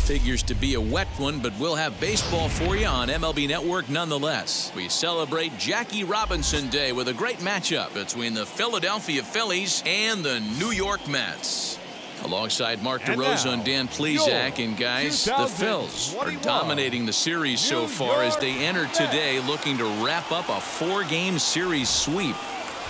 Figures to be a wet one, but we'll have baseball for you on MLB Network nonetheless. We celebrate Jackie Robinson Day with a great matchup between the Philadelphia Phillies and the New York Mets. Alongside Mark DeRosa and Dan Plesac, and guys, the Phils are dominating the series so far as they enter today looking to wrap up a 4-game series sweep.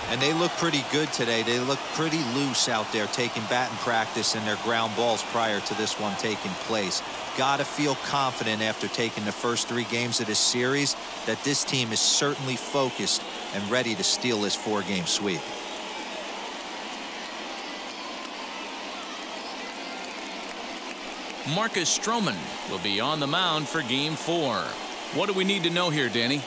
And they look pretty good today. They look pretty loose out there, taking batting practice in their ground balls prior to this one taking place. Got to feel confident after taking the first 3 games of this series that this team is certainly focused and ready to steal this 4-game sweep. Marcus Stroman will be on the mound for Game 4. What do we need to know here, Danny?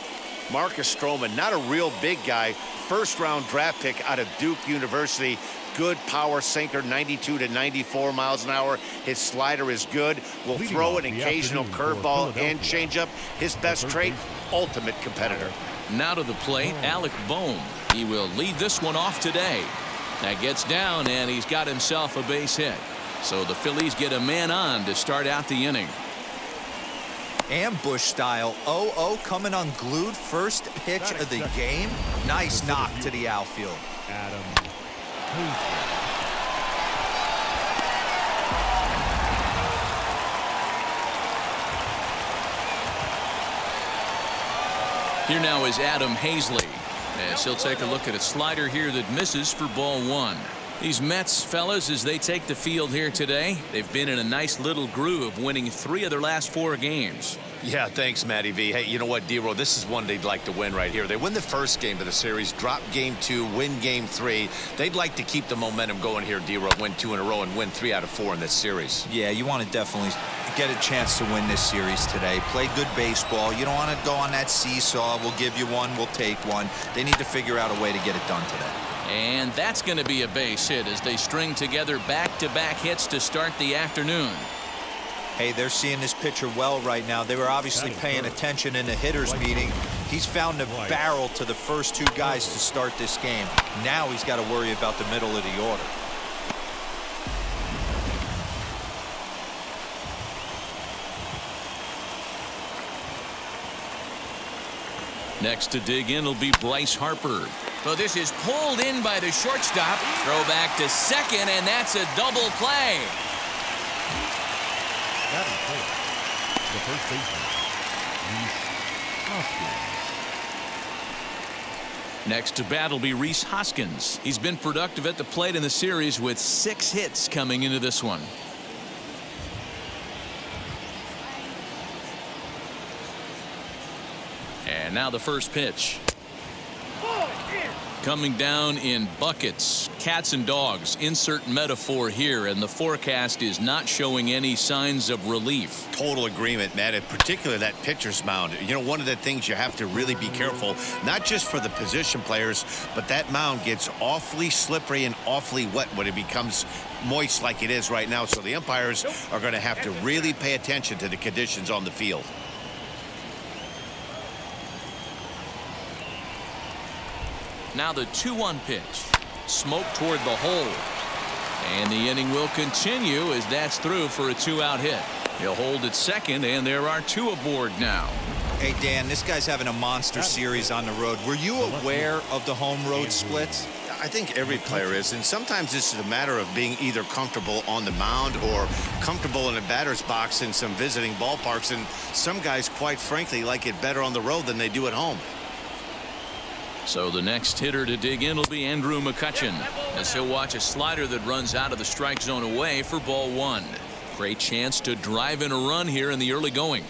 Marcus Stroman, not a real big guy. First-round draft pick out of Duke University. Good power sinker, 92 to 94 miles an hour. His slider is good. Will throw an occasional curveball and changeup. His best trait, ultimate competitor. Now to the plate, Alec Bohm. He will lead this one off today. That gets down, and he's got himself a base hit. So the Phillies get a man on to start out the inning. Ambush style 0-0 coming unglued, first pitch of the game. Nice knock to the outfield. Here now is Adam Hazley, as he'll take a look at a slider here that misses for ball 1. These Mets, fellas, as they take the field here today, they've been in a nice little groove, winning 3 of their last 4 games. Yeah, thanks, Matty V. Hey, you know what, D-Roll, this is one they'd like to win right here. They win the first game of the series, drop Game 2, win Game 3. They'd like to keep the momentum going here, D-Roll, win 2 in a row and win 3 out of 4 in this series. Yeah, you want to definitely get a chance to win this series today. Play good baseball. You don't want to go on that seesaw. We'll give you one, we'll take one. They need to figure out a way to get it done today. And that's going to be a base hit as they string together back-to-back hits to start the afternoon. Hey, they're seeing this pitcher well right now. They were obviously paying attention in the hitters meeting. He's found a barrel to the first 2 guys to start this game. Now he's got to worry about the middle of the order. Next to dig in will be Bryce Harper. So this is pulled in by the shortstop. Throw back to second, and that's a double play. The first baseman, Next to bat will be Rhys Hoskins. He's been productive at the plate in the series with 6 hits coming into this one. And now the first pitch. Coming down in buckets, cats and dogs, insert metaphor here, and the forecast is not showing any signs of relief. Total agreement, Matt, and particularly that pitcher's mound. You know, one of the things you have to really be careful, not just for the position players, but that mound gets awfully slippery and awfully wet when it becomes moist like it is right now. So the umpires are going to have to really pay attention to the conditions on the field. Now the 2-1 pitch. Smoke toward the hole. And the inning will continue as that's through for a 2-out hit. He'll hold at second, and there are 2 aboard now. Hey, Dan, this guy's having a monster series on the road. Were you aware of the home-road splits? I think every player is, and sometimes this is a matter of being either comfortable on the mound or comfortable in a batter's box in some visiting ballparks, and some guys, quite frankly, like it better on the road than they do at home. So the next hitter to dig in will be Andrew McCutchen, as he'll watch a slider that runs out of the strike zone away for ball 1. Great chance to drive in a run here in the early going.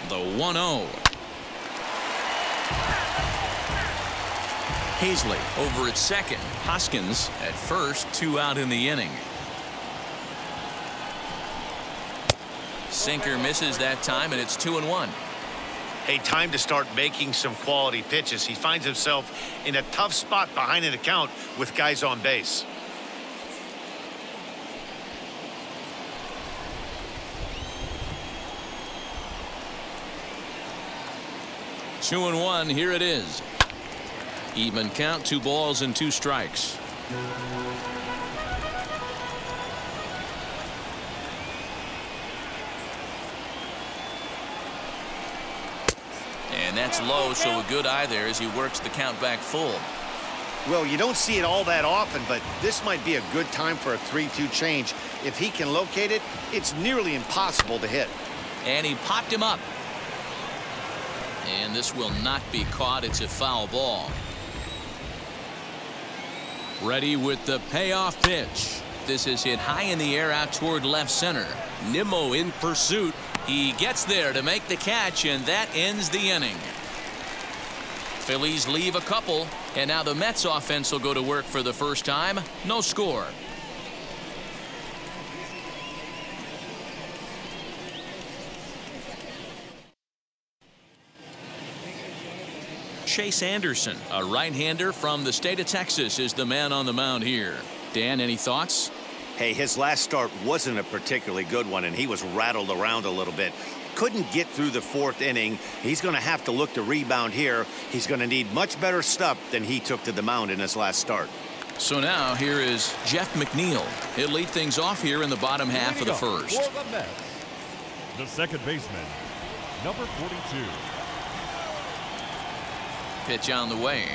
The 1-0. Hazley over at second. Hoskins at first, 2 out in the inning. Sinker misses that time, and it's 2-1. Hey, time to start making some quality pitches. He finds himself in a tough spot behind an account with guys on base. Two and one. Here it is. Even count, 2 balls and 2 strikes. And that's low, so a good eye there as he works the count back full. Well, you don't see it all that often, but this might be a good time for a 3-2 change. If he can locate it, it's nearly impossible to hit. And he popped him up. And this will not be caught. It's a foul ball. Ready with the payoff pitch. This is hit high in the air out toward left center. Nimmo in pursuit. He gets there to make the catch, and that ends the inning. Phillies leave a couple, and now the Mets offense will go to work for the first time. No score. Chase Anderson, a right-hander from the state of Texas, is the man on the mound here. Dan, any thoughts? Hey, his last start wasn't a particularly good one, and he was rattled around a little bit. Couldn't get through the 4th inning. He's going to have to look to rebound here. He's going to need much better stuff than he took to the mound in his last start. So now here is Jeff McNeil. He'll lead things off here in the bottom half of the first. For the Mets, the second baseman, number 42. Pitch on the way.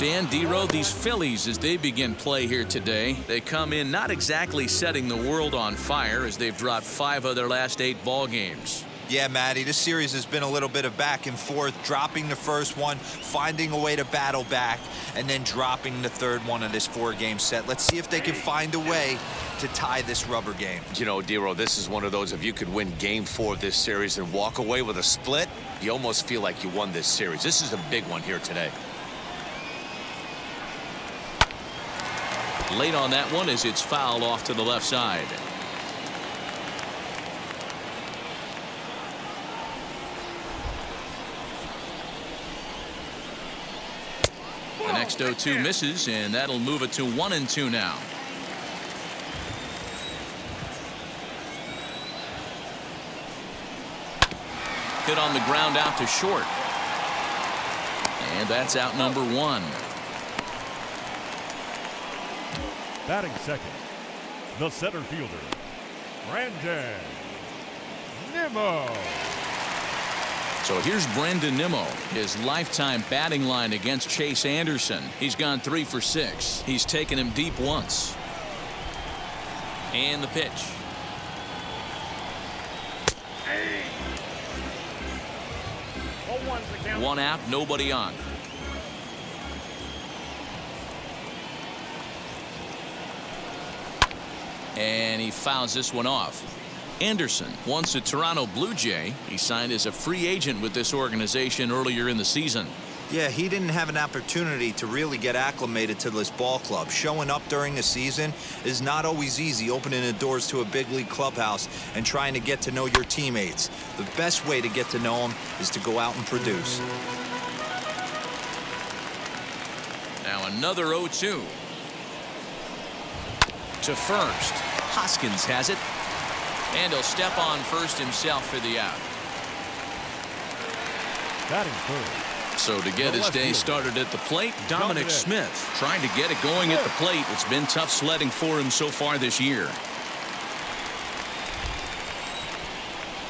Dan Dero, these Phillies, as they begin play here today, they come in not exactly setting the world on fire as they've dropped 5 of their last 8 ball games. Yeah, Matty, this series has been a little bit of back and forth, dropping the first one, finding a way to battle back, and then dropping the third one of this 4-game set. Let's see if they can find a way to tie this rubber game. You know, Dero, this is one of those, if you could win game 4 of this series and walk away with a split, you almost feel like you won this series. This is a big one here today. Late on that one as it's fouled off to the left side. The next 0-2 misses, and that'll move it to 1-2 now. Hit on the ground out to short. And that's out number 1. Batting second, the center fielder, Brandon Nimmo. So here's Brandon Nimmo, his lifetime batting line against Chase Anderson. He's gone 3 for 6. He's taken him deep once. And the pitch. One out, nobody on. And he fouls this one off. Anderson, once a Toronto Blue Jay, he signed as a free agent with this organization earlier in the season. Yeah, he didn't have an opportunity to really get acclimated to this ball club. Showing up during the season is not always easy, opening the doors to a big league clubhouse and trying to get to know your teammates. The best way to get to know them is to go out and produce. Now another 0-2. To first. Hoskins has it. And he'll step on first himself for the out. Batting third. So to get his day started at the plate, Dominic Smith trying to get it going at the plate. It's been tough sledding for him so far this year.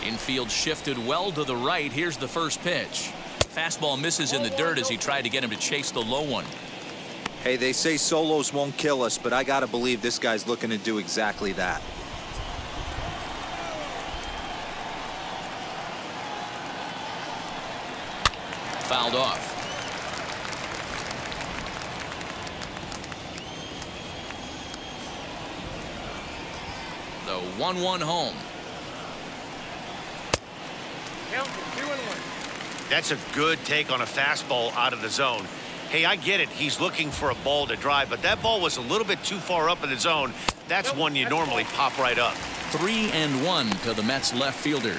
Infield shifted well to the right. Here's the first pitch. Fastball misses in the dirt as he tried to get him to chase the low one. Hey, they say solos won't kill us, but I gotta believe this guy's looking to do exactly that. Fouled off. The 1-1 home. That's a good take on a fastball out of the zone. Hey, I get it. He's looking for a ball to drive, but that ball was a little bit too far up in the zone. That's one you normally pop right up. 3-1 to the Mets left fielder.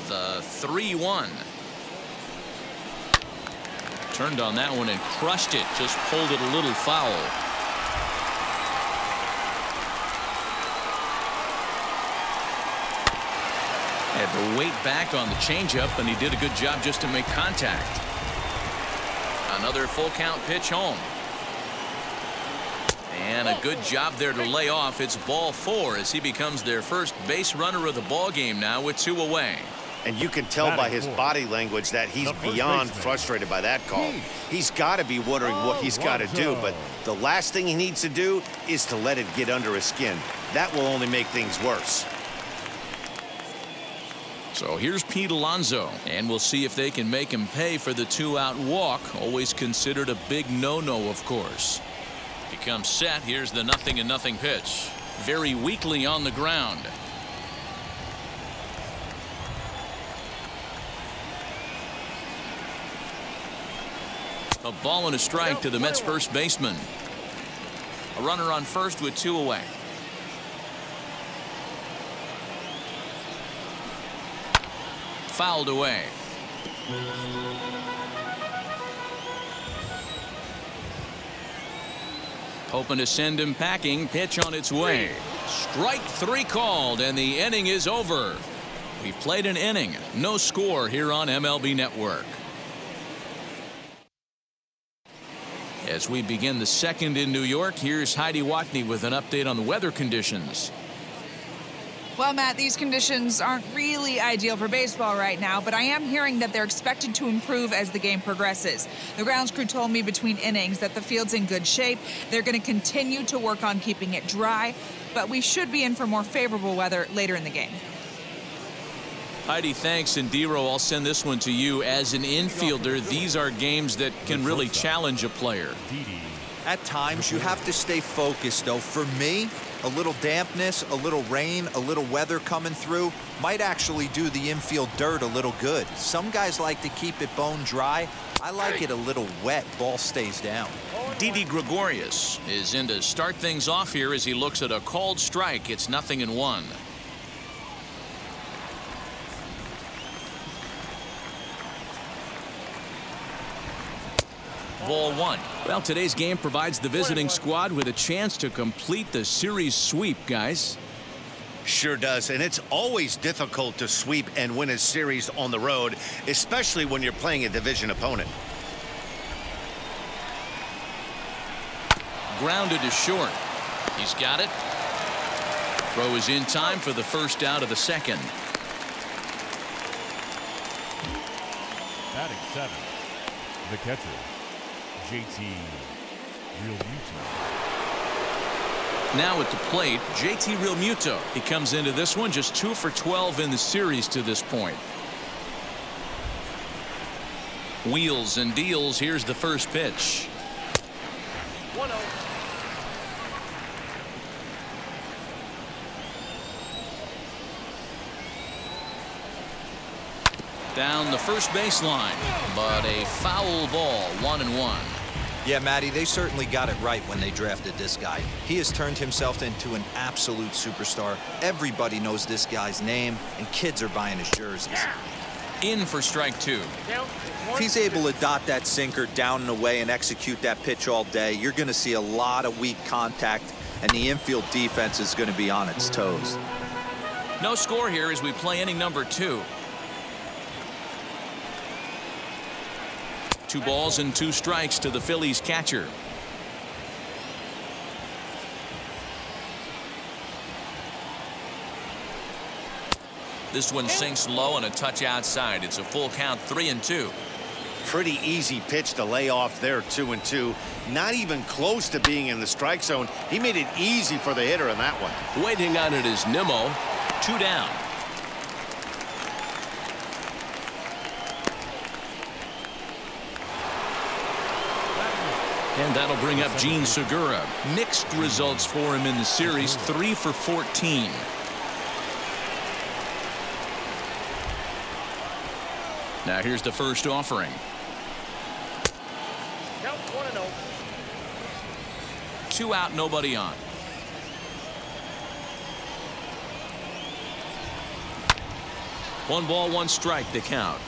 The 3-1. Turned on that one and crushed it. Just pulled it a little foul. Had to wait back on the changeup, and he did a good job just to make contact. Another full count pitch home. And a good job there to lay off. It's ball 4 as he becomes their first base runner of the ball game now with 2 away. And you can tell by his body language that he's beyond frustrated by that call. He's got to be wondering what he's got to do, but the last thing he needs to do is to let it get under his skin. That will only make things worse. So here's Pete Alonso, and we'll see if they can make him pay for the 2-out walk. Always considered a big no-no, of course. He comes set. Here's the 0-0 pitch. Very weakly on the ground. A ball and a strike to the Mets first baseman. A runner on first with 2 away. Fouled away. Hoping to send him packing. Pitch on its way. Strike 3 called, and the inning is over. We've played an inning. No score here on MLB Network. As we begin the second in New York, here's Heidi Watney with an update on the weather conditions. Well, Matt, these conditions aren't really ideal for baseball right now, but I am hearing that they're expected to improve as the game progresses. The grounds crew told me between innings that the field's in good shape. They're going to continue to work on keeping it dry, but we should be in for more favorable weather later in the game. Heidi, thanks. And Dero, I'll send this one to you. As an infielder, these are games that can really challenge a player. At times, you have to stay focused, though. For me, a little dampness, a little rain, a little weather coming through might actually do the infield dirt a little good. Some guys like to keep it bone dry. I like it a little wet. Ball stays down. Didi Gregorius is in to start things off here as he looks at a called strike. It's 0-1. Ball 1. Well, today's game provides the visiting squad with a chance to complete the series sweep, guys. Sure does, and it's always difficult to sweep and win a series on the road, especially when you're playing a division opponent. Grounded to short. He's got it. Throw is in time for the first out of the second. Batting 7, the catcher, JT Realmuto. Now at the plate, JT Realmuto. He comes into this one just 2 for 12 in the series to this point. Wheels and deals. Here's the first pitch. 1-0. Down the first baseline, but a foul ball. 1-1. Yeah, Matty, they certainly got it right when they drafted this guy. He has turned himself into an absolute superstar. Everybody knows this guy's name, and kids are buying his jerseys. In for strike 2. If he's able to dot that sinker down and away and execute that pitch all day, you're going to see a lot of weak contact, and the infield defense is going to be on its toes. No score here as we play inning number 2. 2 balls and 2 strikes to the Phillies catcher. This one sinks low and a touch outside. It's a full count, 3-2. Pretty easy pitch to lay off there, 2-2. Not even close to being in the strike zone. He made it easy for the hitter in that one. Waiting on it is Nimmo. 2 down. And that'll bring up Gene Segura. Mixed results for him in the series, 3 for 14. Now here's the first offering. Count 1-0. 2 out, nobody on. One ball, 1 strike to count.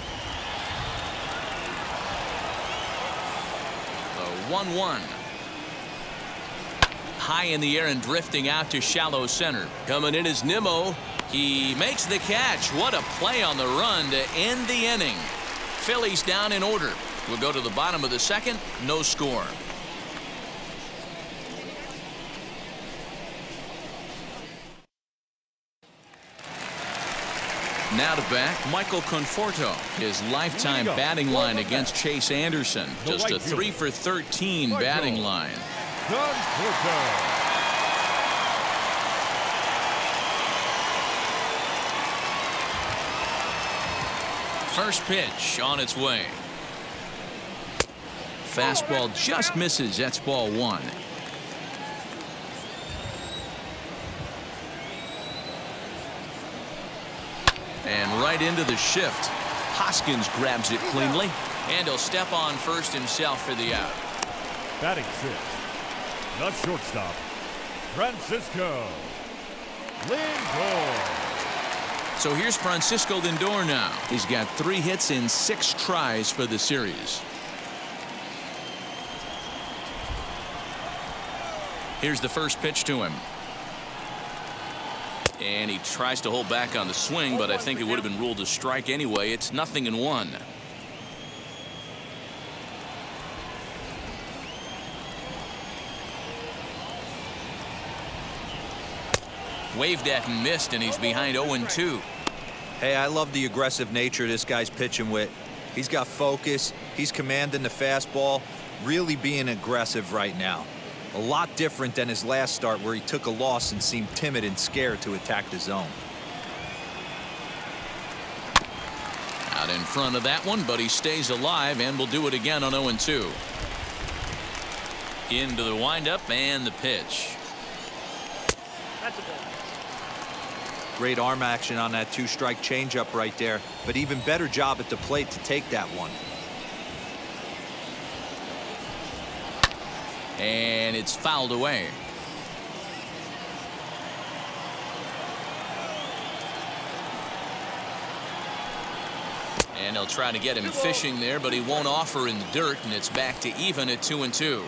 1-1. High in the air and drifting out to shallow center. Coming in is Nimmo. He makes the catch. What a play on the run to end the inning. Phillies down in order. We'll go to the bottom of the second. No score. Now to bat, Michael Conforto. His lifetime batting line against Chase Anderson. Just a 3 for 13 batting line. Conforto. First pitch on its way. Fastball just misses. That's ball 1. And right into the shift. Hoskins grabs it cleanly, and he'll step on first himself for the out. Batting 6, the shortstop, Francisco Lindor. So here's Francisco Lindor now. He's got 3 hits in 6 tries for the series. Here's the first pitch to him. And he tries to hold back on the swing, but I think it would have been ruled a strike anyway. It's 0-1. Waved at and missed, and he's behind 0-2. Hey, I love the aggressive nature this guy's pitching with. He's got focus. He's commanding the fastball, really being aggressive right now. A lot different than his last start where he took a loss and seemed timid and scared to attack the zone. Out in front of that one, but he stays alive and will do it again on 0-2. Into the windup and the pitch. That's a ball. Great arm action on that 2-strike changeup right there, but even better job at the plate to take that one. And it's fouled away. And they'll try to get him fishing there, but he won't offer in the dirt, and it's back to even at 2-2.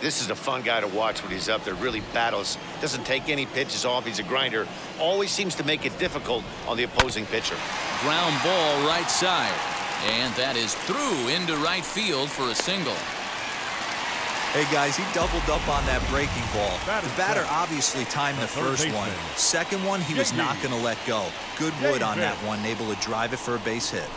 This is a fun guy to watch when he's up there. Really battles. Doesn't take any pitches off. He's a grinder. Always seems to make it difficult on the opposing pitcher. Ground ball right side. And that is through into right field for a single. Hey, guys, he doubled up on that breaking ball. The batter obviously timed the first one. Second one, he was not going to let go. Good wood on that one, able to drive it for a base hit.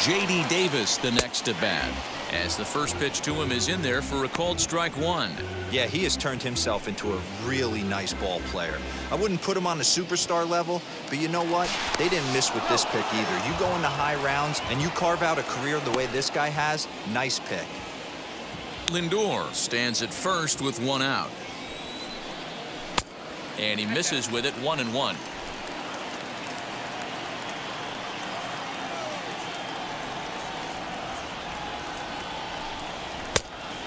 J.D. Davis the next to bat, as the first pitch to him is in there for a called strike 1. Yeah, he has turned himself into a really nice ball player. I wouldn't put him on the superstar level, but you know what? They didn't miss with this pick either. You go into high rounds and you carve out a career the way this guy has, nice pick. Lindor stands at first with 1 out. And he misses with it, 1-1.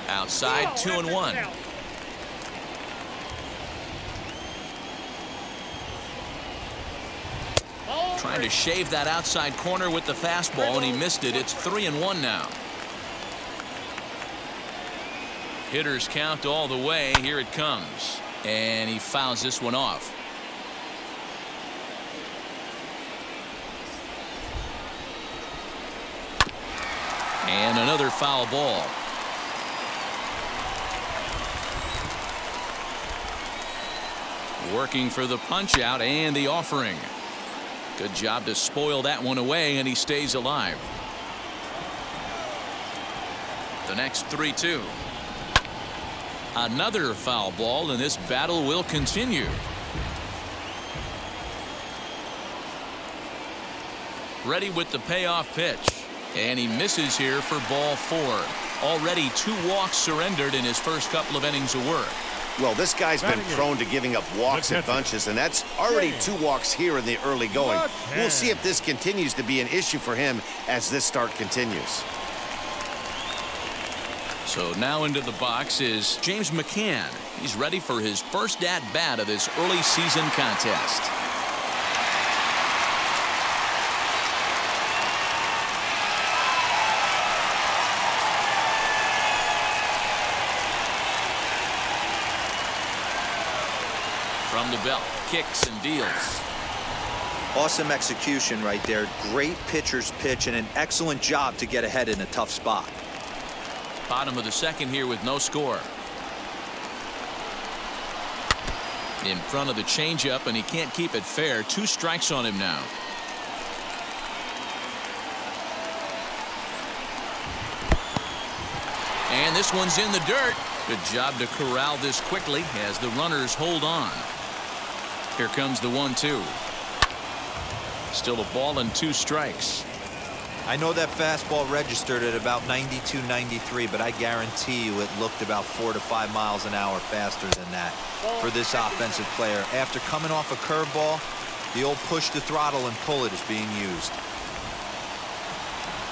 Outside, 2-1. Trying to shave that outside corner with the fastball, and he missed it. It's 3-1 now. Hitters count all the way. Here it comes. And he fouls this one off. And another foul ball. Working for the punch out and the offering. Good job to spoil that one away, and he stays alive. The next 3-2. Another foul ball, and this battle will continue. Ready with the payoff pitch. And he misses here for ball 4. Already 2 walks surrendered in his first couple of innings of work. Well, this guy's been prone to giving up walks at bunches, and that's already 2 walks here in the early going. We'll see if this continues to be an issue for him as this start continues. So now into the box is James McCann. He's ready for his first at-bat of this early season contest. From the belt, kicks and deals. Awesome execution right there. Great pitcher's pitch and an excellent job to get ahead in a tough spot. Bottom of the second here with no score. In front of the changeup, and he can't keep it fair. 2 strikes on him now. And this one's in the dirt. Good job to corral this quickly as the runners hold on. Here comes the 1-2. Still a ball and 2 strikes. I know that fastball registered at about 92, 93, but I guarantee you it looked about 4 to 5 miles an hour faster than that for this offensive player. After coming off a curveball, the old push the throttle and pull it is being used.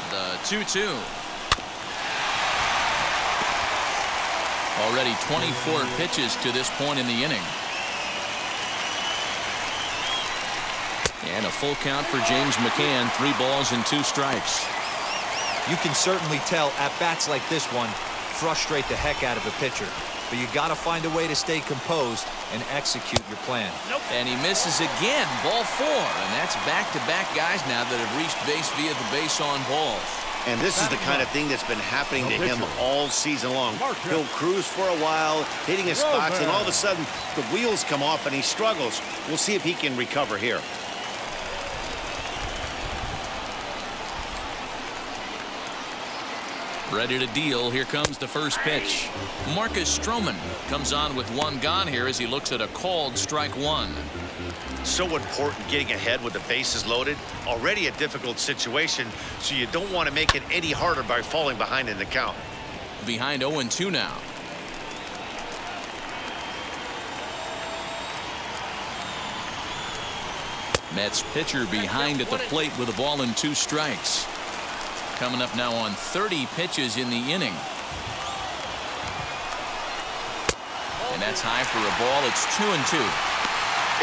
The 2-2. Already 24 pitches to this point in the inning. And a full count for James McCann. 3 balls and 2 strikes. You can certainly tell at-bats like this one frustrate the heck out of a pitcher. But you got to find a way to stay composed and execute your plan. And he misses again. Ball 4. And that's back-to-back guys now that have reached base via the base on balls. And this is the kind of thing that's been happening to him all season long. He'll cruise for a while, hitting his spots, and all of a sudden the wheels come off and he struggles. We'll see if he can recover here. Ready to deal. Here comes the first pitch. Marcus Stroman comes on with 1 gone here as he looks at a called strike 1. So important getting ahead with the bases loaded. Already a difficult situation, so you don't want to make it any harder by falling behind in the count. Behind 0-2 now. Mets pitcher behind at the plate with a ball and 2 strikes. Coming up now on 30 pitches in the inning. And that's high for a ball. It's 2-2.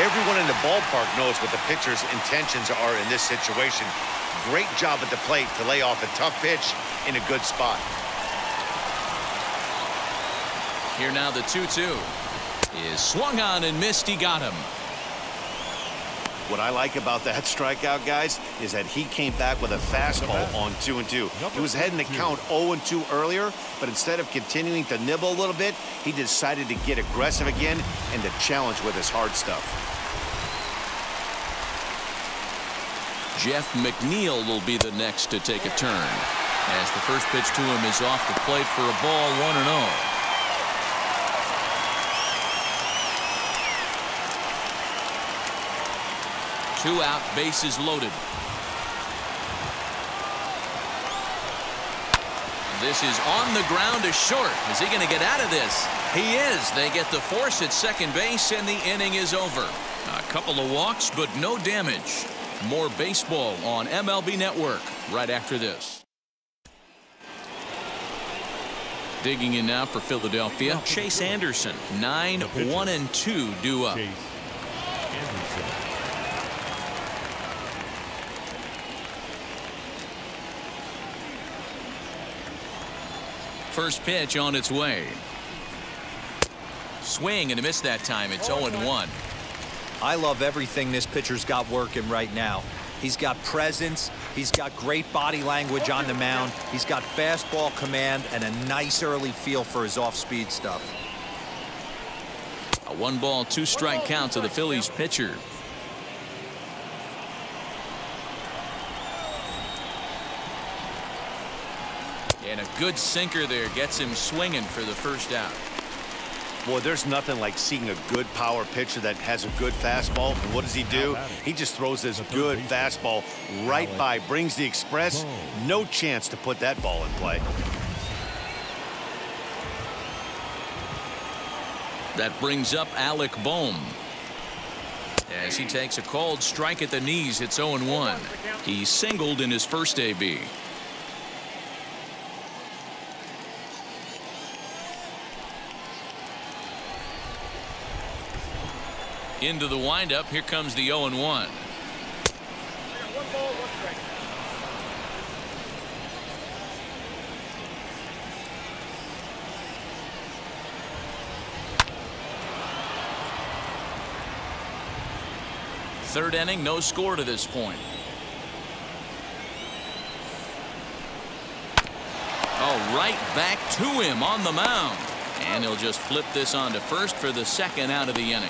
Everyone in the ballpark knows what the pitcher's intentions are in this situation. Great job at the plate to lay off a tough pitch in a good spot. Here now the 2-2 is swung on and missed. He got him. What I like about that strikeout, guys, is that he came back with a fastball on 2-2. He was heading to count 0-2 earlier, but instead of continuing to nibble a little bit, he decided to get aggressive again and to challenge with his hard stuff. Jeff McNeil will be the next to take a turn as the first pitch to him is off the plate for a ball. 1-0. 2 out, bases loaded. This is on the ground to short. Is he going to get out of this? He is. They get the force at second base, and the inning is over. A couple of walks, but no damage. More baseball on MLB Network right after this. Digging in now for Philadelphia, Chase Anderson. 9-1-2 due up. First pitch on its way. Swing and a miss that time. It's 0-1. I love everything this pitcher's got working right now. He's got presence. He's got great body language on the mound. He's got fastball command and a nice early feel for his off-speed stuff. A 1-ball, 2-strike count to the Phillies pitcher. And a good sinker there gets him swinging for the first out. Boy, there's nothing like seeing a good power pitcher that has a good fastball. And what does he do? He just throws this good fastball right by, brings the express. No chance to put that ball in play. That brings up Alec Bohm. As he takes a called strike at the knees, it's 0-1. He singled in his first AB. Into the windup. Here comes the 0-1. 1 ball, 1 strike. third inning, no score to this point. Oh, right back to him on the mound. And he'll just flip this on to first for the second out of the inning.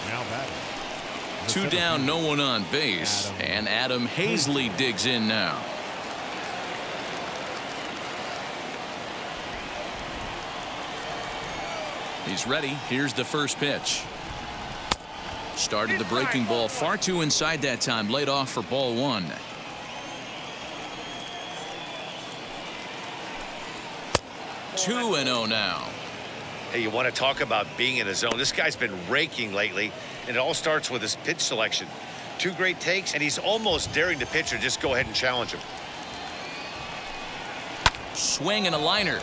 Now batting. Two down, no one on base. And Adam Hazley digs in now. He's ready. Here's the first pitch. Started the breaking ball far too inside that time. Laid off for ball one. Two and 0 now. Hey, you want to talk about being in a zone? This guy's been raking lately, and it all starts with his pitch selection. Two great takes, and he's almost daring the pitcher just go ahead and challenge him. Swing and a liner.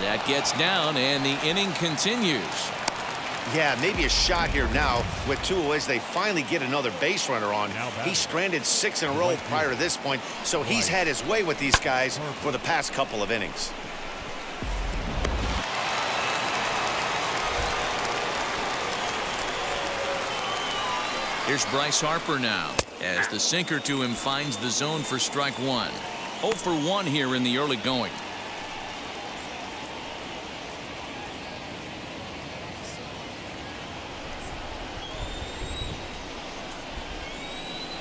That gets down, and the inning continues. Yeah, maybe a shot here now with two away as they finally get another base runner on. He stranded 6 in a row prior to this point, so he's had his way with these guys for the past couple of innings. Here's Bryce Harper now as the sinker to him finds the zone for strike one. 0 for 1 here in the early going.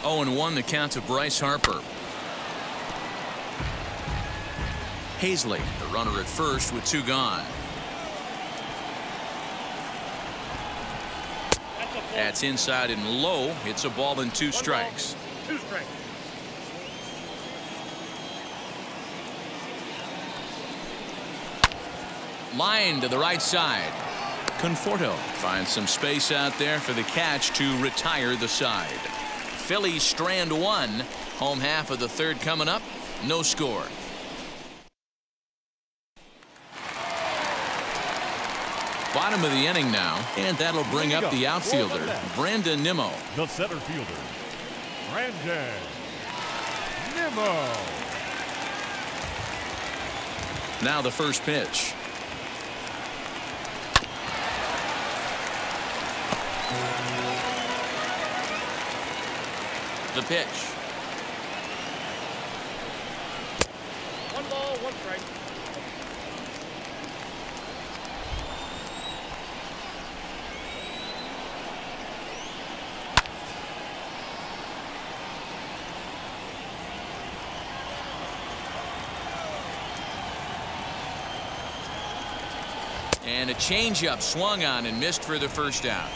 Oh, and 1 the count to Bryce Harper. Hazley, the runner at first with 2 gone. That's inside and low. It's a ball and 2 strikes. 2 strikes. Line to the right side. Conforto finds some space out there for the catch to retire the side. Phillies strand 1. Home half of the third coming up. No score. Bottom of the inning now, and that'll bring up the outfielder, Brandon Nimmo. The center fielder, Brandon Nimmo. Now the first pitch. The pitch. 1 ball, 1 strike. And a changeup swung on and missed for the first out.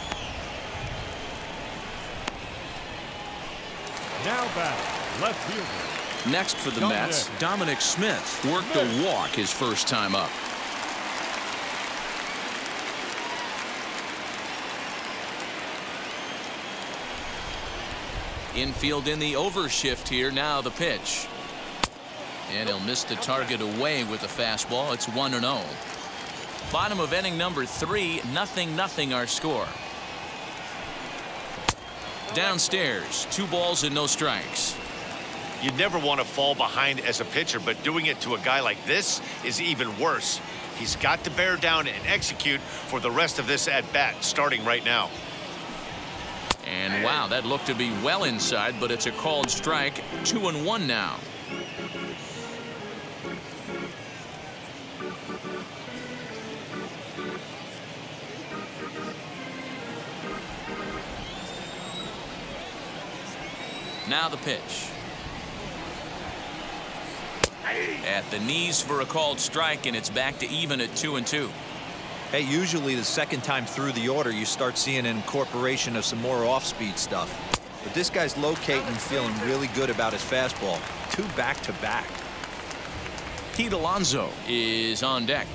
Now batting, left fielder. Next for the Mets, Dominic Smith worked a walk his first time up. Infield in the overshift here. Now the pitch. And he'll miss the target away with the fastball. It's 1-0. Bottom of inning number 3, 0-0 our score. Downstairs, 2 balls and no strikes. You never want to fall behind as a pitcher, but doing it to a guy like this is even worse. He's got to bear down and execute for the rest of this at bat, starting right now. And wow, that looked to be well inside, but it's a called strike. 2-1 now. Now the pitch. At the knees for a called strike, and it's back to even at 2-2. Hey, usually the second time through the order you start seeing an incorporation of some more off-speed stuff. But this guy's locating and feeling really good about his fastball. 2 back-to-back. Pete Alonso is on deck.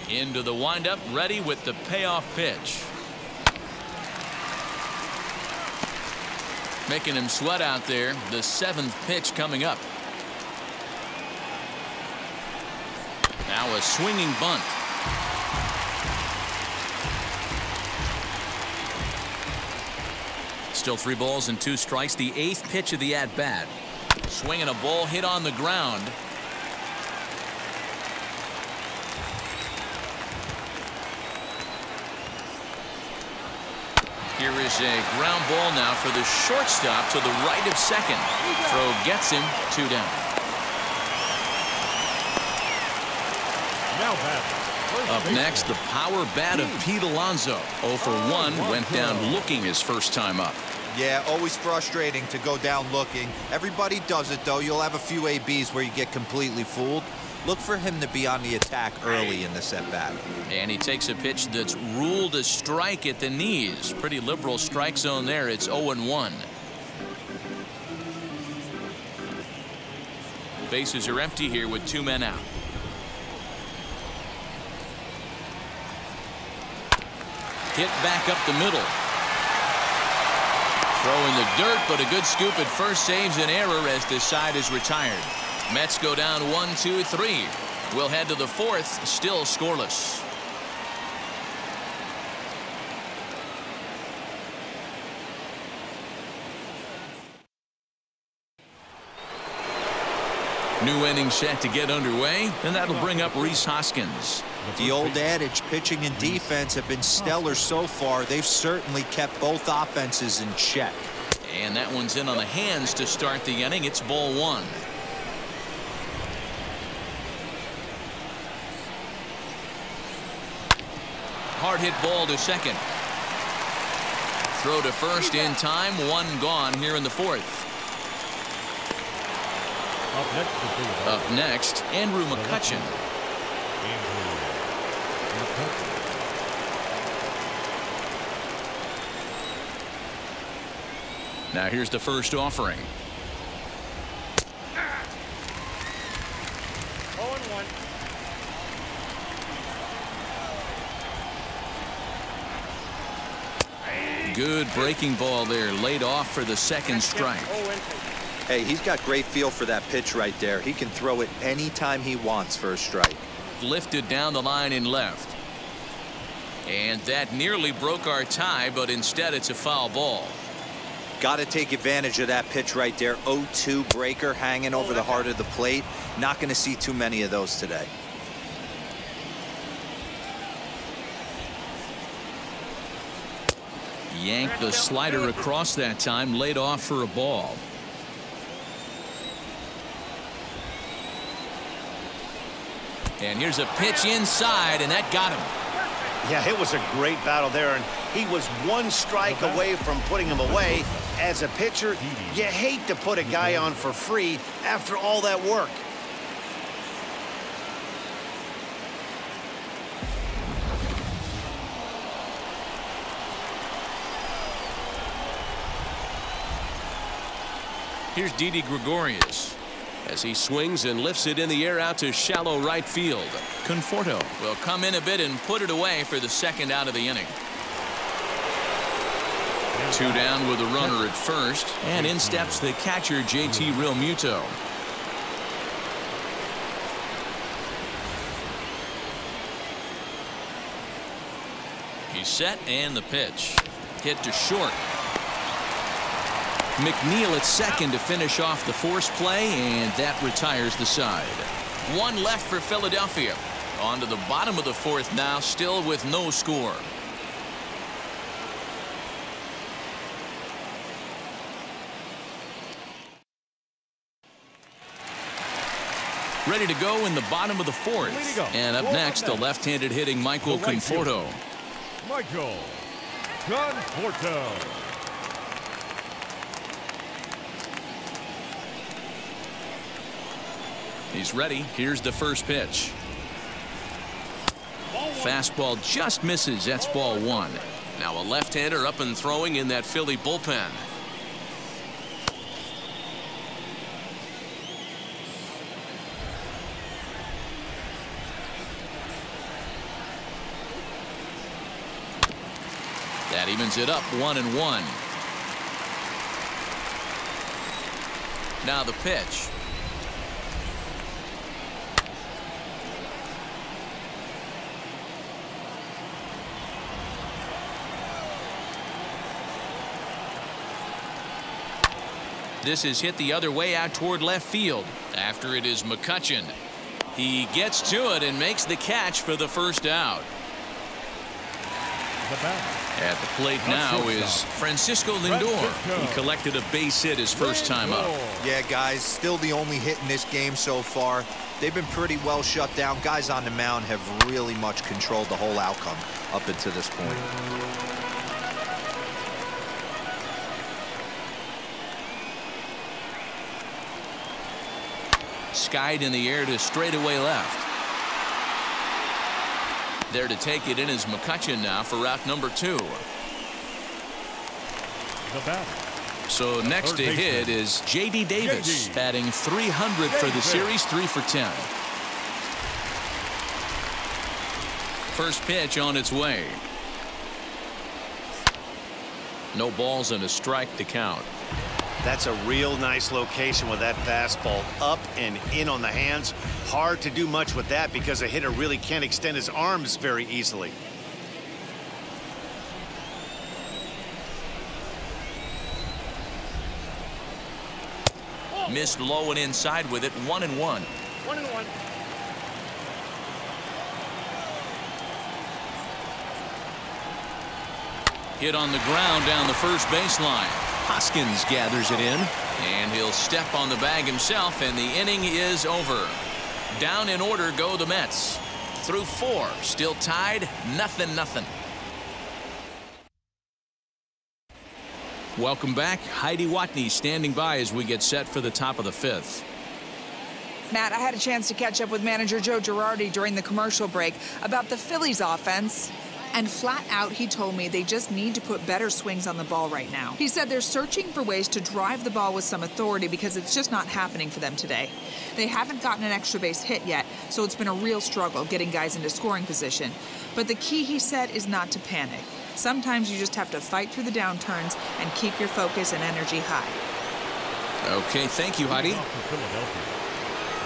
Into the windup, ready with the payoff pitch. Making him sweat out there. The 7th pitch coming up. Now a swinging bunt. Still 3 balls and 2 strikes. The 8th pitch of the at-bat. Swinging a ball hit on the ground. Here is a ground ball now for the shortstop to the right of second. Throw gets him 2 down. Now batting. Up next, the power bat of Pete Alonso. 0 for 1, went down looking his first time up. Yeah, always frustrating to go down looking. Everybody does it, though. You'll have a few ABs where you get completely fooled. Look for him to be on the attack early in this at-bat. And he takes a pitch that's ruled a strike at the knees. Pretty liberal strike zone there. It's 0-1. Bases are empty here with 2 men out. Hit back up the middle. Throw in the dirt, but a good scoop at first saves an error as the side is retired. Mets go down 1-2-3. We'll head to the 4th, still scoreless. New inning set to get underway, and that'll bring up Rhys Hoskins. The old adage, pitching and defense have been stellar so far. They've certainly kept both offenses in check. And that one's in on the hands to start the inning. It's ball 1. Hard hit ball to second. Throw to first in time. 1 gone here in the 4th. Up next, Andrew McCutchen. Now here's the first offering. 0-1. Good breaking ball there, laid off for the second strike. Hey, he's got great feel for that pitch right there. He can throw it anytime he wants for a strike. Lifted down the line in left. And that nearly broke our tie, but instead it's a foul ball. Got to take advantage of that pitch right there. 0-2 breaker hanging over the heart of the plate. Not going to see too many of those today. Yanked the slider across that time, laid off for a ball. And here's a pitch inside, and that got him. Yeah, it was a great battle there, and he was 1 strike away from putting him away. As a pitcher, you hate to put a guy on for free after all that work. Here's Didi Gregorius as he swings and lifts it in the air out to shallow right field. Conforto will come in a bit and put it away for the second out of the inning. 2 down with a runner at first, and in steps the catcher JT Realmuto. He's set, and the pitch hit to short. McNeil at second to finish off the force play, and that retires the side. 1 left for Philadelphia. On to the bottom of the 4th now, still with no score. Ready to go in the bottom of the 4th. And up next, the left-handed hitting Michael Conforto. Michael Conforto. He's ready. Here's the first pitch. Fastball just misses. That's ball 1. Now a left-hander up and throwing in that Philly bullpen. That evens it up 1-1. Now the pitch. This is hit the other way out toward left field. After it is McCutchen. He gets to it and makes the catch for the first out. The batter, At the plate now is Francisco Lindor. He collected a base hit his first time up. Yeah, guys, still the only hit in this game so far. They've been pretty well shut down. Guys on the mound have really much controlled the whole outcome up until this point. Skied in the air to straightaway left. There to take it in is McCutchen now for route number 2. The batter. So next to hit is J.D. Davis, batting .300 for the series, 3 for 10. First pitch on its way. No balls and a strike to count. That's a real nice location with that fastball up and in on the hands. Hard to do much with that because a hitter really can't extend his arms very easily. Missed low and inside with it, 1-1. 1-1. Hit on the ground down the first baseline. Hoskins gathers it in, and he'll step on the bag himself, and the inning is over. Down in order go the Mets. Through 4, still tied, 0-0. Welcome back. Heidi Watney standing by as we get set for the top of the 5th. Matt, I had a chance to catch up with manager Joe Girardi during the commercial break about the Phillies offense. And flat out, he told me they just need to put better swings on the ball right now. He said they're searching for ways to drive the ball with some authority because it's just not happening for them today. They haven't gotten an extra base hit yet, so it's been a real struggle getting guys into scoring position. But the key, he said, is not to panic. Sometimes you just have to fight through the downturns and keep your focus and energy high. Okay, thank you, Heidi. Philadelphia.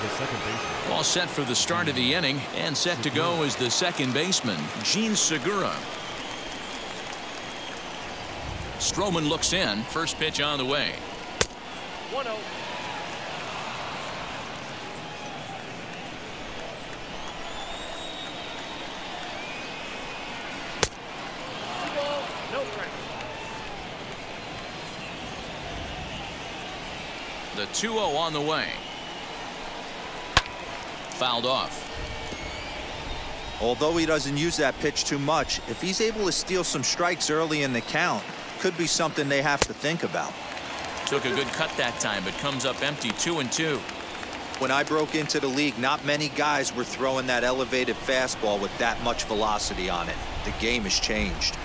The second baseman. All set for the start of the inning, and set to go is the second baseman, Gene Segura. Stroman looks in. First pitch on the way. 1-0. No strike. The 2-0 on the way. Fouled off. Although he doesn't use that pitch too much, if he's able to steal some strikes early in the count, could be something they have to think about. Took a good cut that time, but comes up empty, 2-2. When I broke into the league, not many guys were throwing that elevated fastball with that much velocity on it. The game has changed.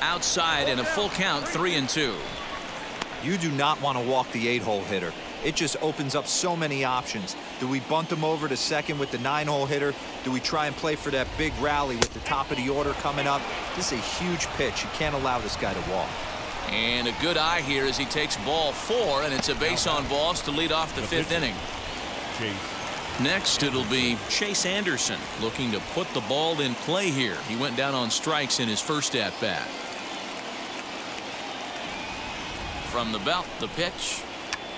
Outside in a full count, 3-2. You do not want to walk the 8-hole hitter. It just opens up so many options. Do we bunt him over to second with the 9-hole hitter? Do we try and play for that big rally with the top of the order coming up? This is a huge pitch. You can't allow this guy to walk. And a good eye here as he takes ball 4, and it's a base on balls to lead off the 5th inning. Next, it'll be Chase Anderson looking to put the ball in play here. He went down on strikes in his first at-bat. From the belt, the pitch.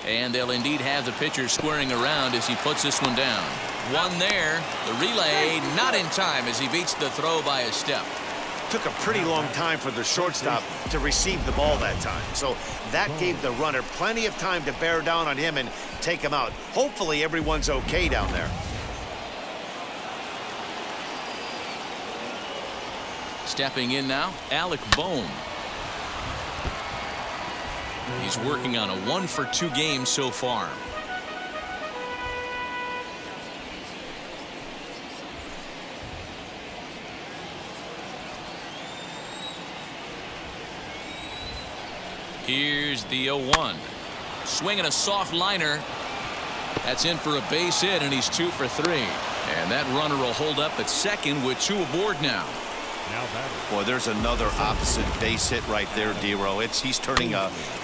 And they'll indeed have the pitcher squaring around as he puts this one down. One there. The relay not in time as he beats the throw by a step. Took a pretty long time for the shortstop to receive the ball that time. So that gave the runner plenty of time to bear down on him and take him out. Hopefully everyone's okay down there. Stepping in now, Alec Bohm. He's working on a 1-for-2 game so far. Here's the 0-1. Swinging a soft liner. That's in for a base hit, and he's 2 for 3. And that runner will hold up at second with 2 aboard now. Boy, there's another opposite base hit right there, D-Row. He's turning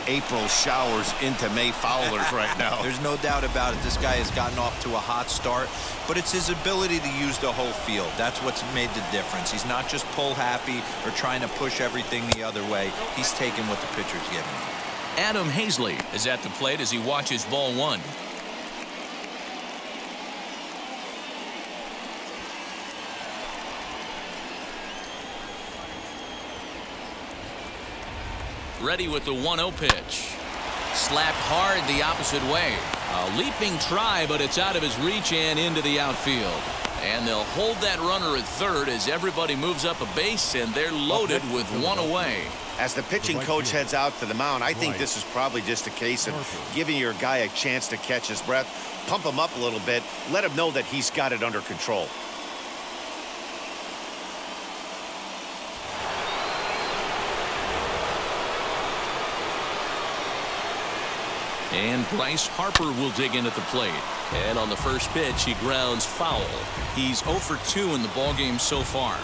April showers into May foulers right now. There's no doubt about it. This guy has gotten off to a hot start, but it's his ability to use the whole field. That's what's made the difference. He's not just pull happy or trying to push everything the other way. He's taking what the pitcher's giving him. Adam Hazley is at the plate as he watches ball 1. Ready with the 1-0 pitch. Slapped hard the opposite way. A leaping try, but it's out of his reach and into the outfield. And they'll hold that runner at third as everybody moves up a base, and they're loaded with one away. As the pitching coach heads out to the mound, I think this is probably just a case of giving your guy a chance to catch his breath, pump him up a little bit, let him know that he's got it under control. And Bryce Harper will dig in at the plate. And on the first pitch, he grounds foul. He's 0 for 2 in the ballgame so far.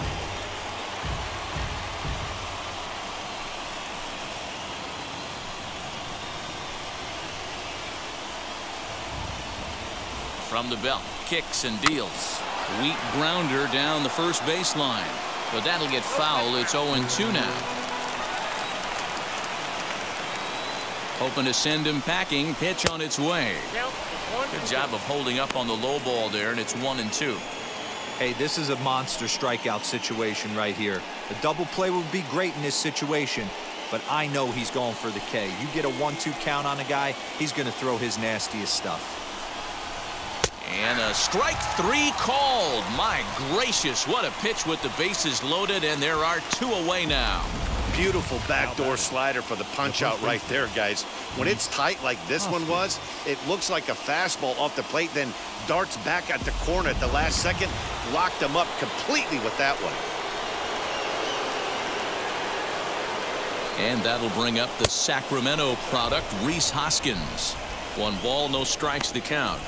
From the belt, kicks and deals. Weak grounder down the first baseline. But that'll get foul. It's 0-2 now. Hoping to send him packing. Pitch on its way. Good job of holding up on the low ball there, and it's 1-2. Hey, this is a monster strikeout situation right here. A double play would be great in this situation, but I know he's going for the K. You get a 1-2 count on a guy, he's going to throw his nastiest stuff. And a strike 3 called. My gracious, what a pitch with the bases loaded, and there are 2 away now. Beautiful backdoor slider for the punch out right there, guys. When it's tight like this one was, it looks like a fastball off the plate, then darts back at the corner at the last second. Locked him up completely with that one. And that'll bring up the Sacramento product, Rhys Hoskins. 1 ball, no strikes the count.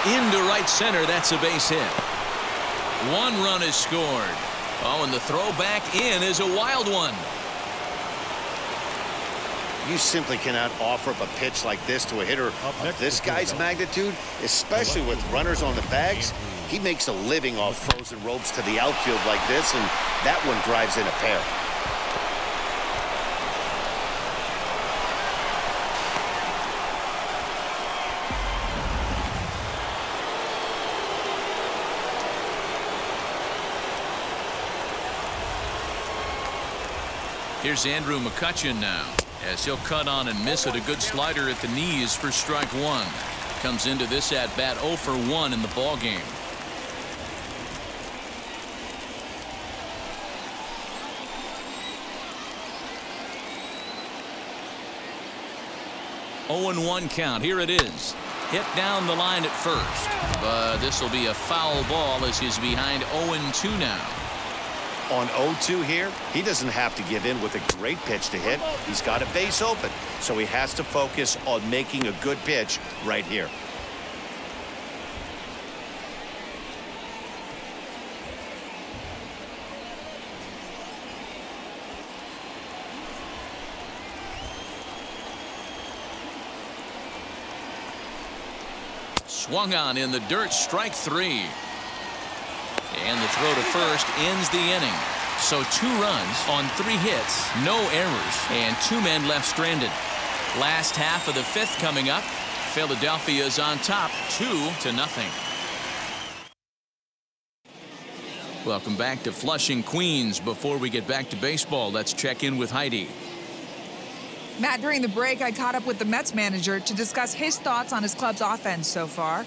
Into right center. That's a base hit. 1 run is scored. Oh, and the throw back in is a wild one. You simply cannot offer up a pitch like this to a hitter of this guy's magnitude, especially with runners on the bags. He makes a living off frozen ropes to the outfield like this, and that one drives in a pair. Here's Andrew McCutchen now, as he'll cut on and miss at a good slider at the knees for strike 1. Comes into this at bat 0 for 1 in the ball game. Oh, 1 count. Here it is. Hit down the line at first, but this will be a foul ball as he's behind 0-2 now. On 0-2 here, he doesn't have to give in with a great pitch to hit. He's got a base open, so he has to focus on making a good pitch right here. Swung on in the dirt, strike 3. And the throw to first ends the inning. So 2 runs on 3 hits, no errors, and 2 men left stranded. Last half of the 5th coming up. Philadelphia is on top 2-0. Welcome back to Flushing, Queens. Before we get back to baseball, let's check in with Heidi. Matt, during the break, I caught up with the Mets manager to discuss his thoughts on his club's offense so far.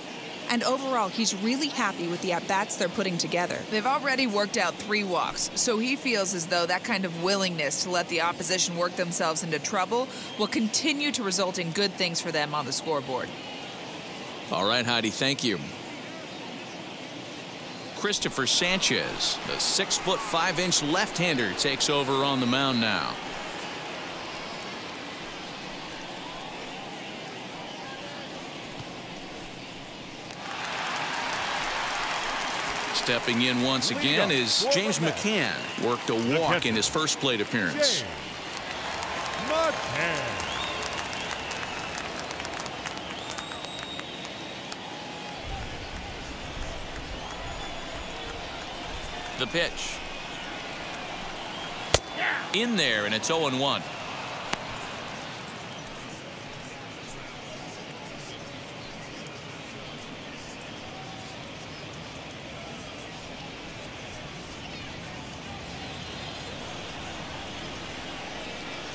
And overall, he's really happy with the at-bats they're putting together. They've already worked out 3 walks, so he feels as though that kind of willingness to let the opposition work themselves into trouble will continue to result in good things for them on the scoreboard. All right, Heidi, thank you. Christopher Sanchez, the 6-foot 5-inch left-hander, takes over on the mound now. Stepping in once again is James McCann. Worked a walk in his first plate appearance. The pitch. In there, and it's 0-1.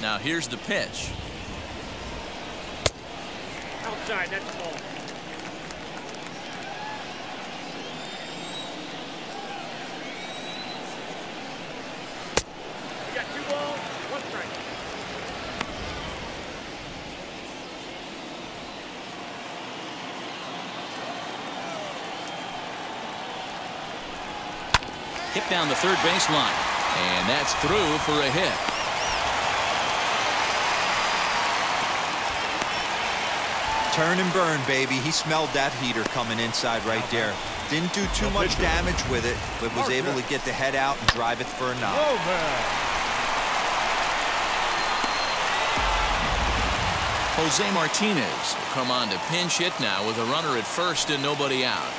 Now here's the pitch. Outside, that's the ball. We got 2 balls, 1 strike. Hit down the third baseline, and that's through for a hit. Turn and burn, baby. He smelled that heater coming inside right there. Didn't do too much damage with it, but was able to get the head out and drive it for a knock. Jose Martinez will come on to pinch hit now with a runner at first and nobody out.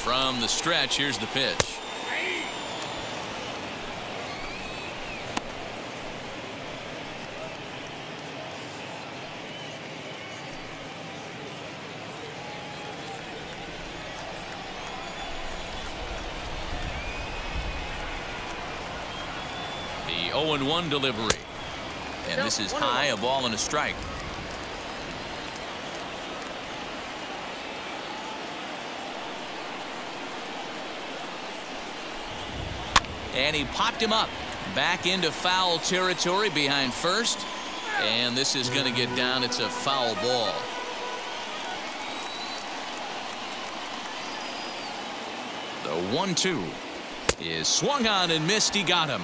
From the stretch, here's the pitch. The 0-1 delivery. And this is high, a ball and a strike. And he popped him up back into foul territory behind first. And this is going to get down. It's a foul ball. The 1-2 is swung on and missed. He got him.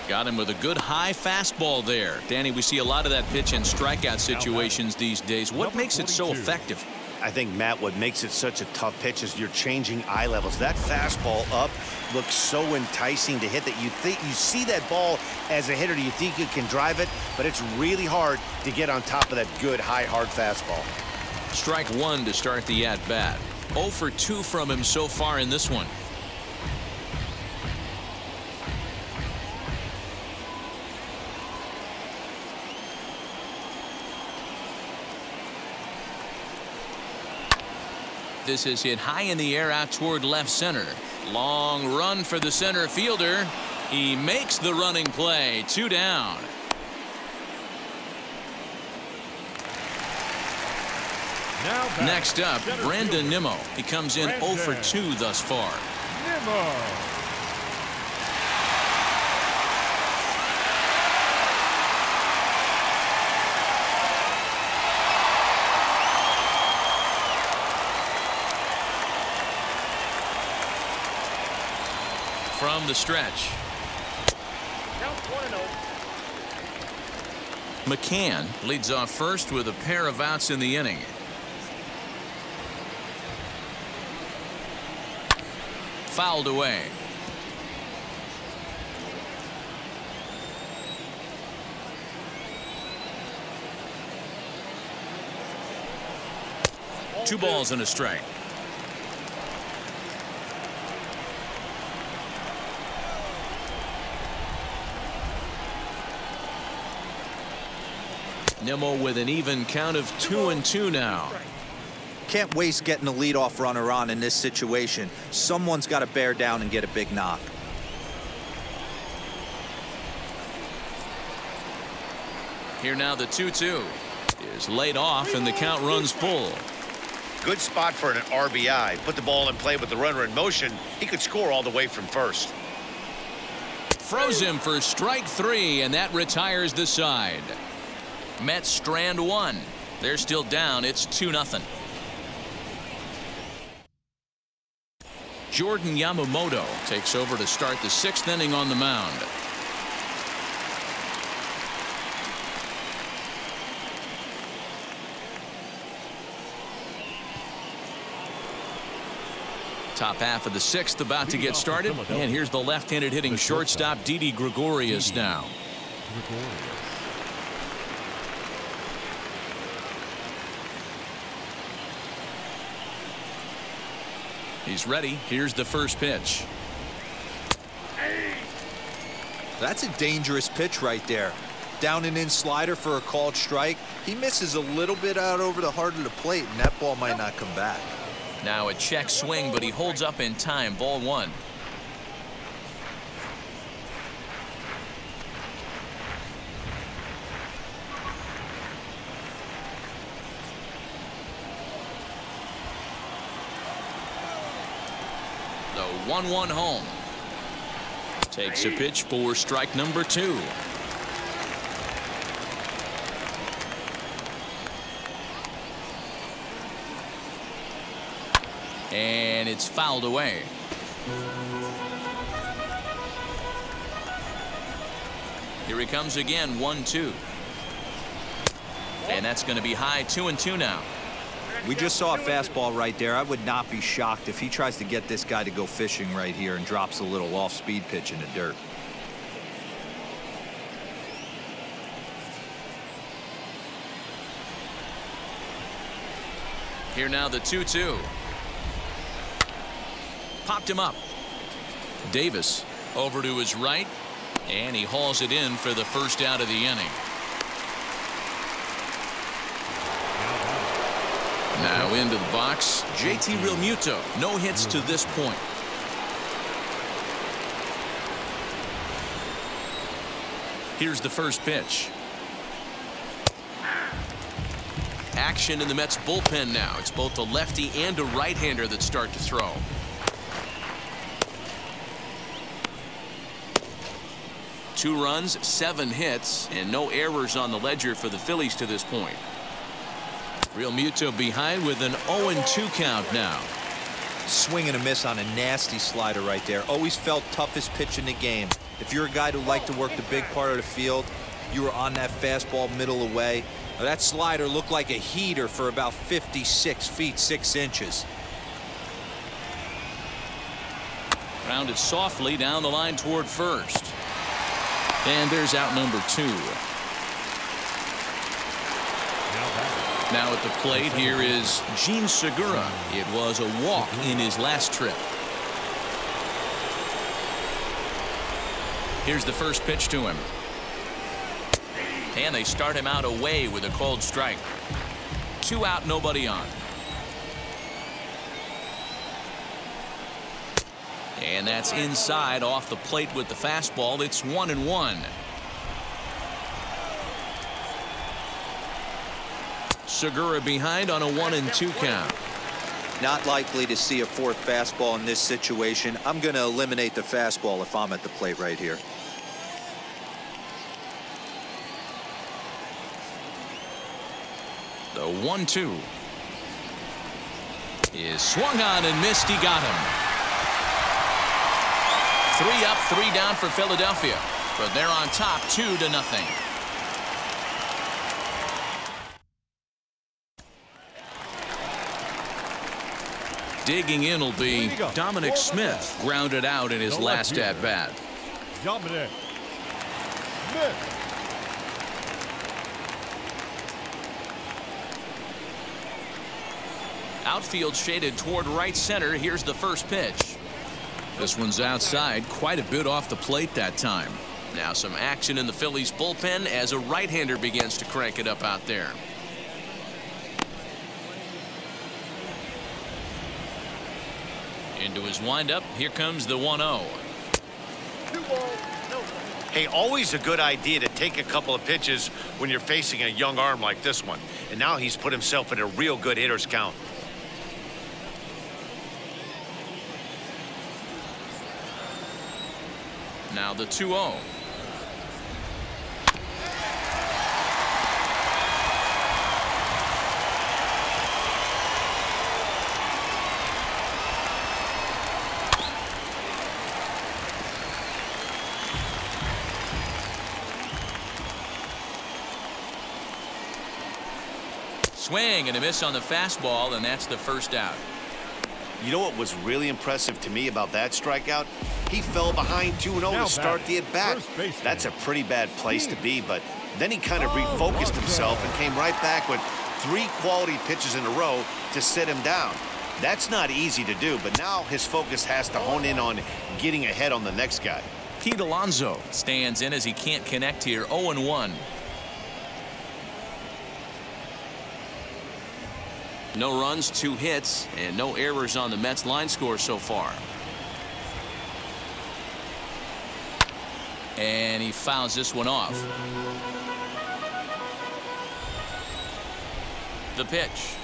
Got him with a good high fastball there. Danny, we see a lot of that pitch in strikeout situations these days. What makes it so effective? I think, Matt, what makes it such a tough pitch is you're changing eye levels. That fastball up looks so enticing to hit that you see that ball as a hitter. You think you can drive it, but it's really hard to get on top of that good, high, hard fastball. Strike one to start the at-bat. 0 for 2 from him so far in this one. This is hit high in the air out toward left center. Long run for the center fielder. He makes the running play. 2 down. Next up, Brandon Nimmo. He comes in 0 for 2 thus far. From the stretch. McCann leads off first with a pair of outs in the inning. Fouled away. Two balls and a strike. Nimmo with an even count of 2-2 now. Can't waste getting a leadoff runner on in this situation. Someone's got to bear down and get a big knock. Here now the 2-2 is laid off and the count runs full. Good spot for an RBI. Put the ball in play with the runner in motion. He could score all the way from first. Froze him for strike 3, and that retires the side. Mets strand 1. They're still down. It's 2-0. Jordan Yamamoto takes over to start the 6th inning on the mound. Top half of the 6th about to get started, and here's the left-handed hitting shortstop Didi Gregorius now. He's ready. Here's the first pitch. That's a dangerous pitch right there. Down and in slider for a called strike. He misses a little bit out over the heart of the plate, and that ball might not come back. Now a check swing, but he holds up in time. Ball one. The 1-1 home. Takes a pitch for strike number 2. And it's fouled away. Here he comes again, 1-2. And that's going to be high, 2-2 now. We just saw a fastball right there. I would not be shocked if he tries to get this guy to go fishing right here and drops a little off-speed pitch in the dirt. Here now the 2-2. Popped him up. Davis over to his right, and he hauls it in for the first out of the inning. Now into the box, JT Realmuto. No hits to this point. Here's the first pitch. Action in the Mets bullpen now. It's both a lefty and a right-hander that start to throw. Two runs, 7 hits, and no errors on the ledger for the Phillies to this point. Realmuto behind with an 0-2 count now. Swing and a miss on a nasty slider right there. Always felt toughest pitch in the game. If you're a guy who liked to work the big part of the field, you were on that fastball middle away. Now, that slider looked like a heater for about 56 feet 6 inches. Grounded softly down the line toward first. And there's out number 2. Now at the plate here is Gene Segura. It was a walk in his last trip. Here's the first pitch to him. And they start him out away with a called strike. 2 out, nobody on. And that's inside off the plate with the fastball. It's 1-1. Segura behind on a 1-2 count. Not likely to see a 4th fastball in this situation. I'm going to eliminate the fastball if I'm at the plate right here. The 1-2 is swung on and missed. He got him. 3 up, 3 down for Philadelphia, but they're on top 2-0. Digging in will be Dominic Smith, grounded out in his last at bat. Dominic Smith. Outfield shaded toward right center. Here's the first pitch. This one's outside, quite a bit off the plate that time. Now some action in the Phillies bullpen as a right-hander begins to crank it up out there. Into his windup. Here comes the 1-0. Hey, always a good idea to take a couple of pitches when you're facing a young arm like this one. And now he's put himself in a real good hitter's count. Now the 2-0. Swing and a miss on the fastball, and that's the first out. You know what was really impressive to me about that strikeout? He fell behind 2-0 to start the at-bat. That's a pretty bad place to be, but then he kind of refocused himself and came right back with 3 quality pitches in a row to sit him down. That's not easy to do, but now his focus has to hone in on getting ahead on the next guy. Pete Alonso stands in as he can't connect here. 0-1. No runs, 2 hits, and no errors on the Mets line score so far. And he fouls this one off. The pitch.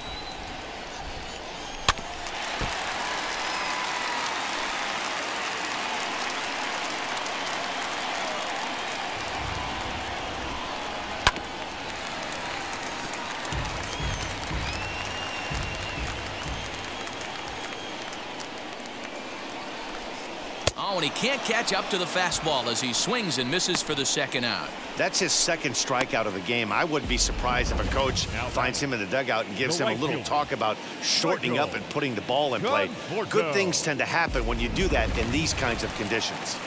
Oh, and he can't catch up to the fastball as he swings and misses for the second out. That's his second strikeout of the game. I wouldn't be surprised if a coach finds him in the dugout and gives him a little talk about shortening up and putting the ball in play. Good things tend to happen when you do that in these kinds of conditions.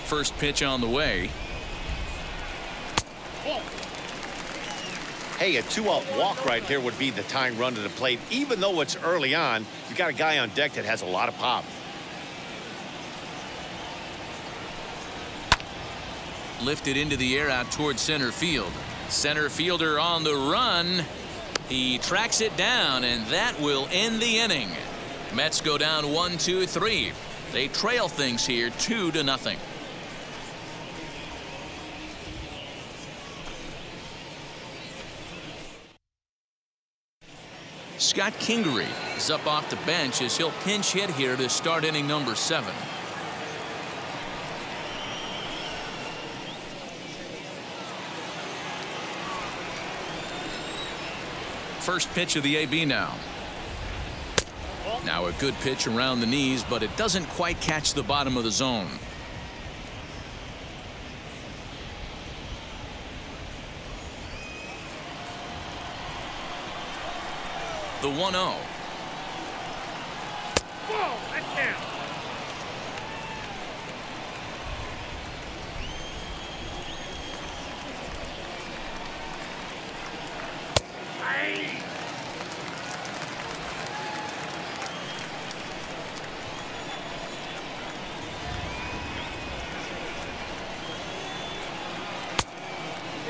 First pitch on the way. Hey, a 2-out walk right here would be the tying run to the plate. Even though it's early on, you got a guy on deck that has a lot of pop. Lifted into the air out towards center field. Center fielder on the run. He tracks it down, and that will end the inning. Mets go down 1-2-3. They trail things here 2-0. Scott Kingery is up off the bench as he'll pinch hit here to start inning number 7. First pitch of the AB now. Now a good pitch around the knees, but it doesn't quite catch the bottom of the zone. The 1-0. Whoa, that's down.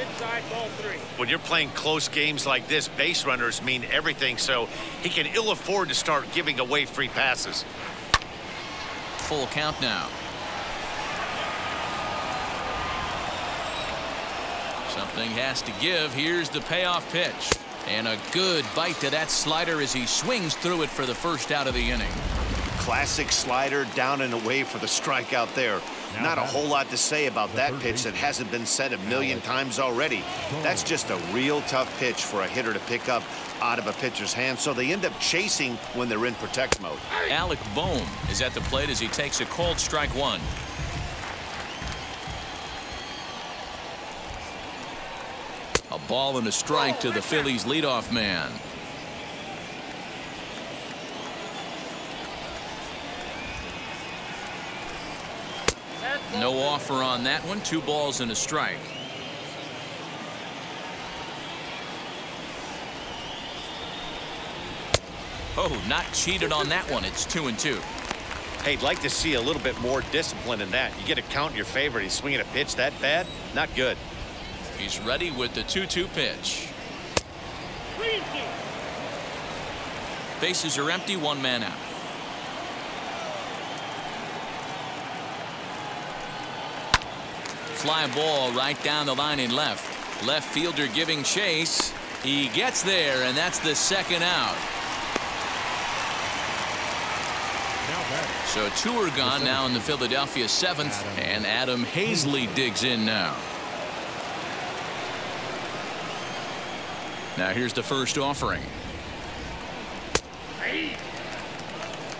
Inside, ball 3. When you're playing close games like this, base runners mean everything, so he can ill afford to start giving away free passes. Full count now. Something has to give. Here's the payoff pitch. And a good bite to that slider as he swings through it for the first out of the inning. Classic slider down and away for the strikeout there. Not a whole lot to say about that pitch that hasn't been said a million times already. That's just a real tough pitch for a hitter to pick up out of a pitcher's hand, so they end up chasing when they're in protect mode. Alec Bohm is at the plate as he takes a cold strike 1. A ball and a strike to the Phillies leadoff man. No offer on that one. 2 balls and a strike. Oh, not cheated on that one. It's 2-2. Hey, I'd like to see a little bit more discipline in that. You get a count in your favor. He's swinging a pitch that bad. Not good. He's ready with the 2-2 pitch. Bases are empty. 1 man out. Fly ball right down the line in left. Left fielder giving chase. He gets there, and that's the second out. So 2 are gone now in the Philadelphia 7th, and Adam Hazley digs in now. Now here's the first offering.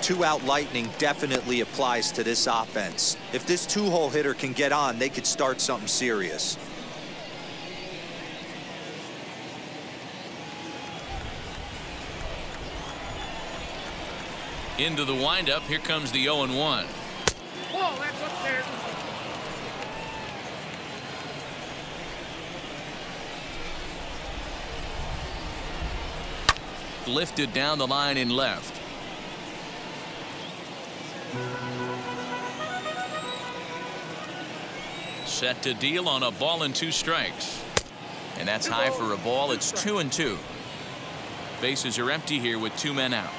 2-out lightning definitely applies to this offense. If this 2-hole hitter can get on, they could start something serious. Into the windup. Here comes the 0-1. Whoa, that's up there. Lifted down the line in left. Set to deal on a ball and 2 strikes. And that's high for a ball. It's 2-2. Bases are empty here with 2 men out.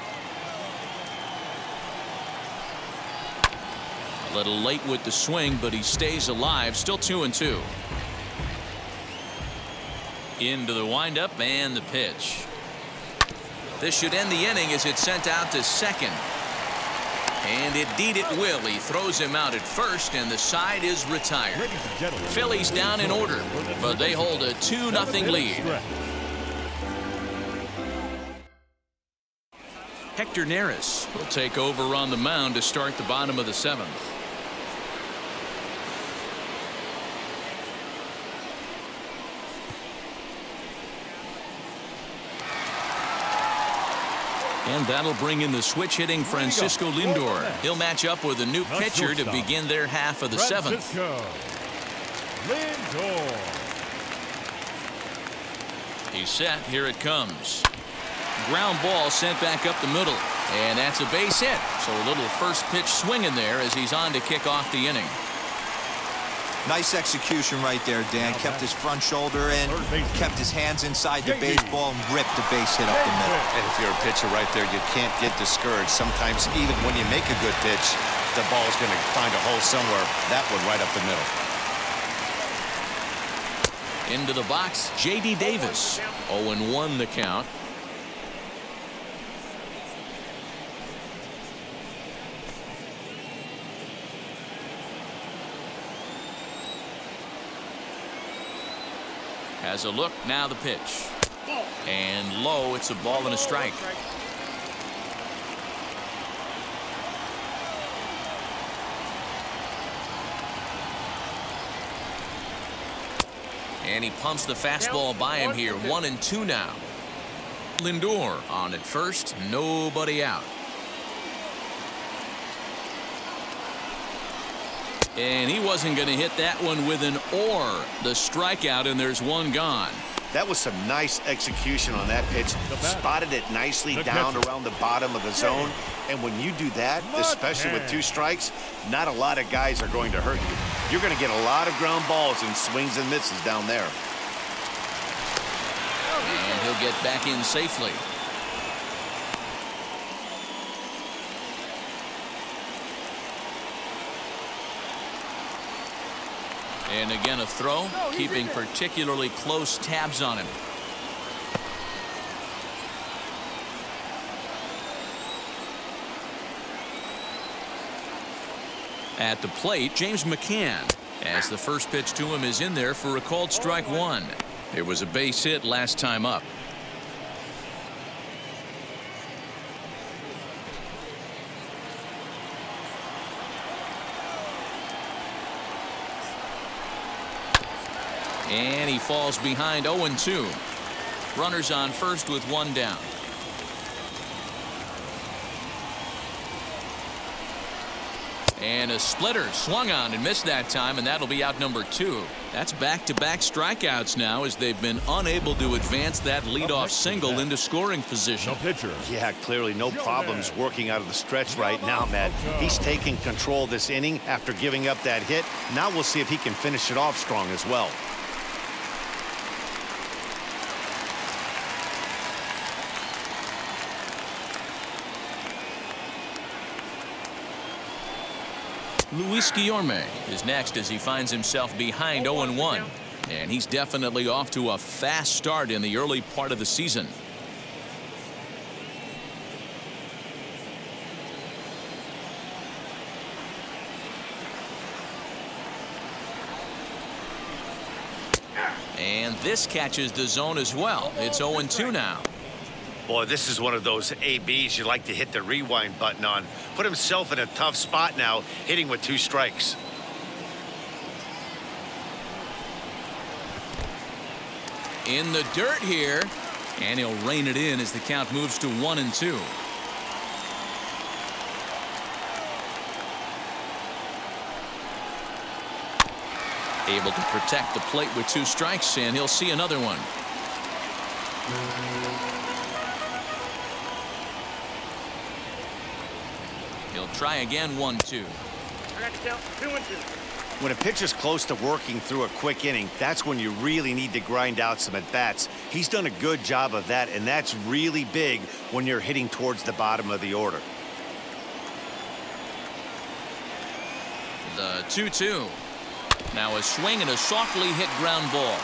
A little late with the swing, but he stays alive. Still 2-2. Into the windup and the pitch. This should end the inning as it's sent out to second. And indeed it will. He throws him out at first, and the side is retired. Phillies down in order, but they hold a 2-0 lead. Hector Neris will take over on the mound to start the bottom of the 7th. And that'll bring in the switch hitting Francisco Lindor. He'll match up with a new pitcher to begin their half of the 7th. Lindor. He's set. Here it comes. Ground ball sent back up the middle. And that's a base hit. So a little first pitch swing in there as he's on to kick off the inning. Nice execution right there, Dan. Kept his front shoulder in, kept his hands inside the baseball, and ripped the base hit up the middle. And if you're a pitcher right there, you can't get discouraged. Sometimes even when you make a good pitch, the ball's going to find a hole somewhere. That one right up the middle. Into the box, J.D. Davis. 0-1 the count. Has a look. Now the pitch. And low. It's a ball and a strike. And he pumps the fastball by him here. 1-2 now. Lindor on at first. Nobody out. And he wasn't going to hit that one with an or. The strikeout, and there's one gone. That was some nice execution on that pitch. Spotted it nicely down around the bottom of the zone. And when you do that, especially with 2 strikes, not a lot of guys are going to hurt you. You're going to get a lot of ground balls and swings and misses down there. And he'll get back in safely. And again a throw, keeping particularly close tabs on him. At the plate, James McCann, as the first pitch to him is in there for a called strike 1. It was a base hit last time up. And he falls behind 0-2. Runners on first with 1 down. And a splitter swung on and missed that time, and that'll be out number 2. That's back-to-back strikeouts now as they've been unable to advance that leadoff single into scoring position. Yeah, clearly no problems working out of the stretch right now, Matt. He's taking control this inning after giving up that hit. Now we'll see if he can finish it off strong as well. Luis Guillorme is next as he finds himself behind 0-1. And he's definitely off to a fast start in the early part of the season. And this catches the zone as well. It's 0-2 now. Boy, this is one of those ABs you like to hit the rewind button on. Put himself in a tough spot now, hitting with 2 strikes. In the dirt here, and he'll rein it in as the count moves to 1-2. Able to protect the plate with 2 strikes, and he'll see another one. He'll try again, 1-2. I got to count 2-2. When a pitcher's close to working through a quick inning, that's when you really need to grind out some at-bats. He's done a good job of that, and that's really big when you're hitting towards the bottom of the order. The 2-2. Now a swing and a softly hit ground ball.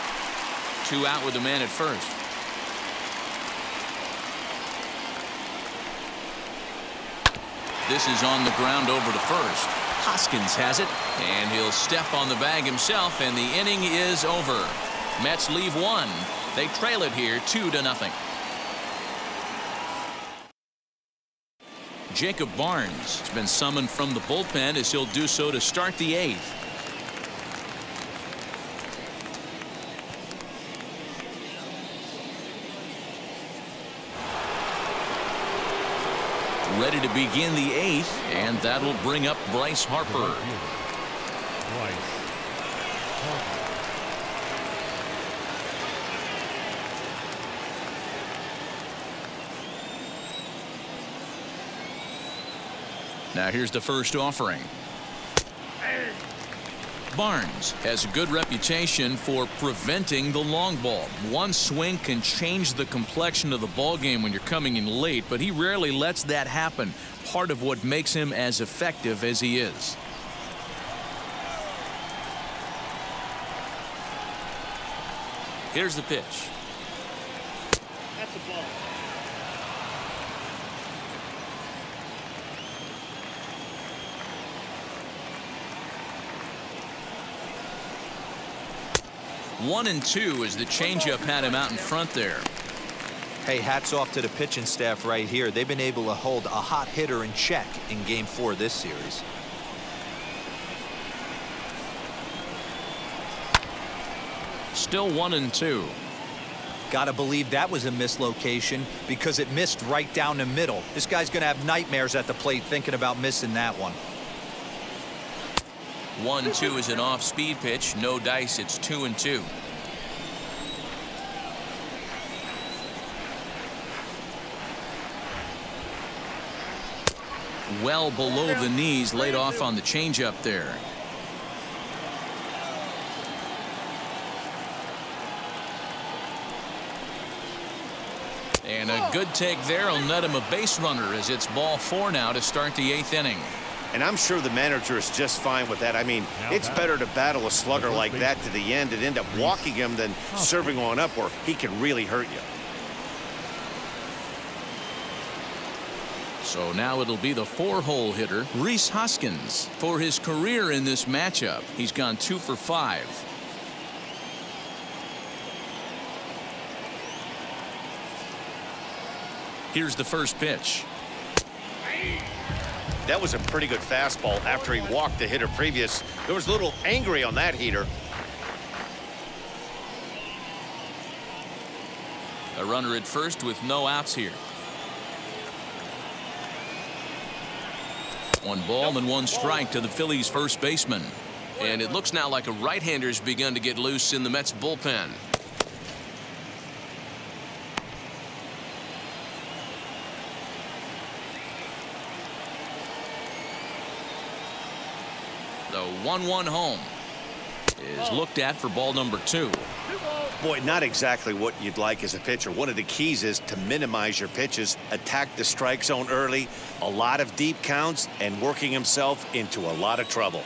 2 out with the man at first. This is on the ground over to first. Hoskins has it, and he'll step on the bag himself, and the inning is over. Mets leave 1. They trail it here 2-0. Jacob Barnes has been summoned from the bullpen as he'll do so to start the 8th. Ready to begin the 8th, and that'll bring up Bryce Harper. Now here's the first offering. Barnes has a good reputation for preventing the long ball. One swing can change the complexion of the ball game when you're coming in late, but he rarely lets that happen. Part of what makes him as effective as he is. Here's the pitch. That's a ball. One and 2 as the changeup had him out in front there. Hey, hats off to the pitching staff right here. They've been able to hold a hot hitter in check in Game 4 this series. Still 1 and 2. Gotta believe that was a mislocation because it missed right down the middle. This guy's gonna have nightmares at the plate thinking about missing that one. 1-2 is an off-speed pitch. No dice. It's 2 and 2. Well below the knees, laid off on the changeup there. And a good take there will net him a base runner as it's ball 4 now to start the 8th inning. And I'm sure the manager is just fine with that. I mean, it's better to battle a slugger like that to the end and end up walking him than serving on up where he can really hurt you. So now it'll be the 4-hole hitter, Rhys Hoskins. For his career in this matchup, he's gone 2 for 5. Here's the first pitch. That was a pretty good fastball after he walked the hitter previous. There was a little angry on that heater. A runner at first with no outs here. 1 ball and 1 strike to the Phillies first baseman. And it looks now like a right-hander's begun to get loose in the Mets bullpen. The 1-1 home is looked at for ball number 2. Boy, not exactly what you'd like as a pitcher. One of the keys is to minimize your pitches, attack the strike zone early, a lot of deep counts, and working himself into a lot of trouble.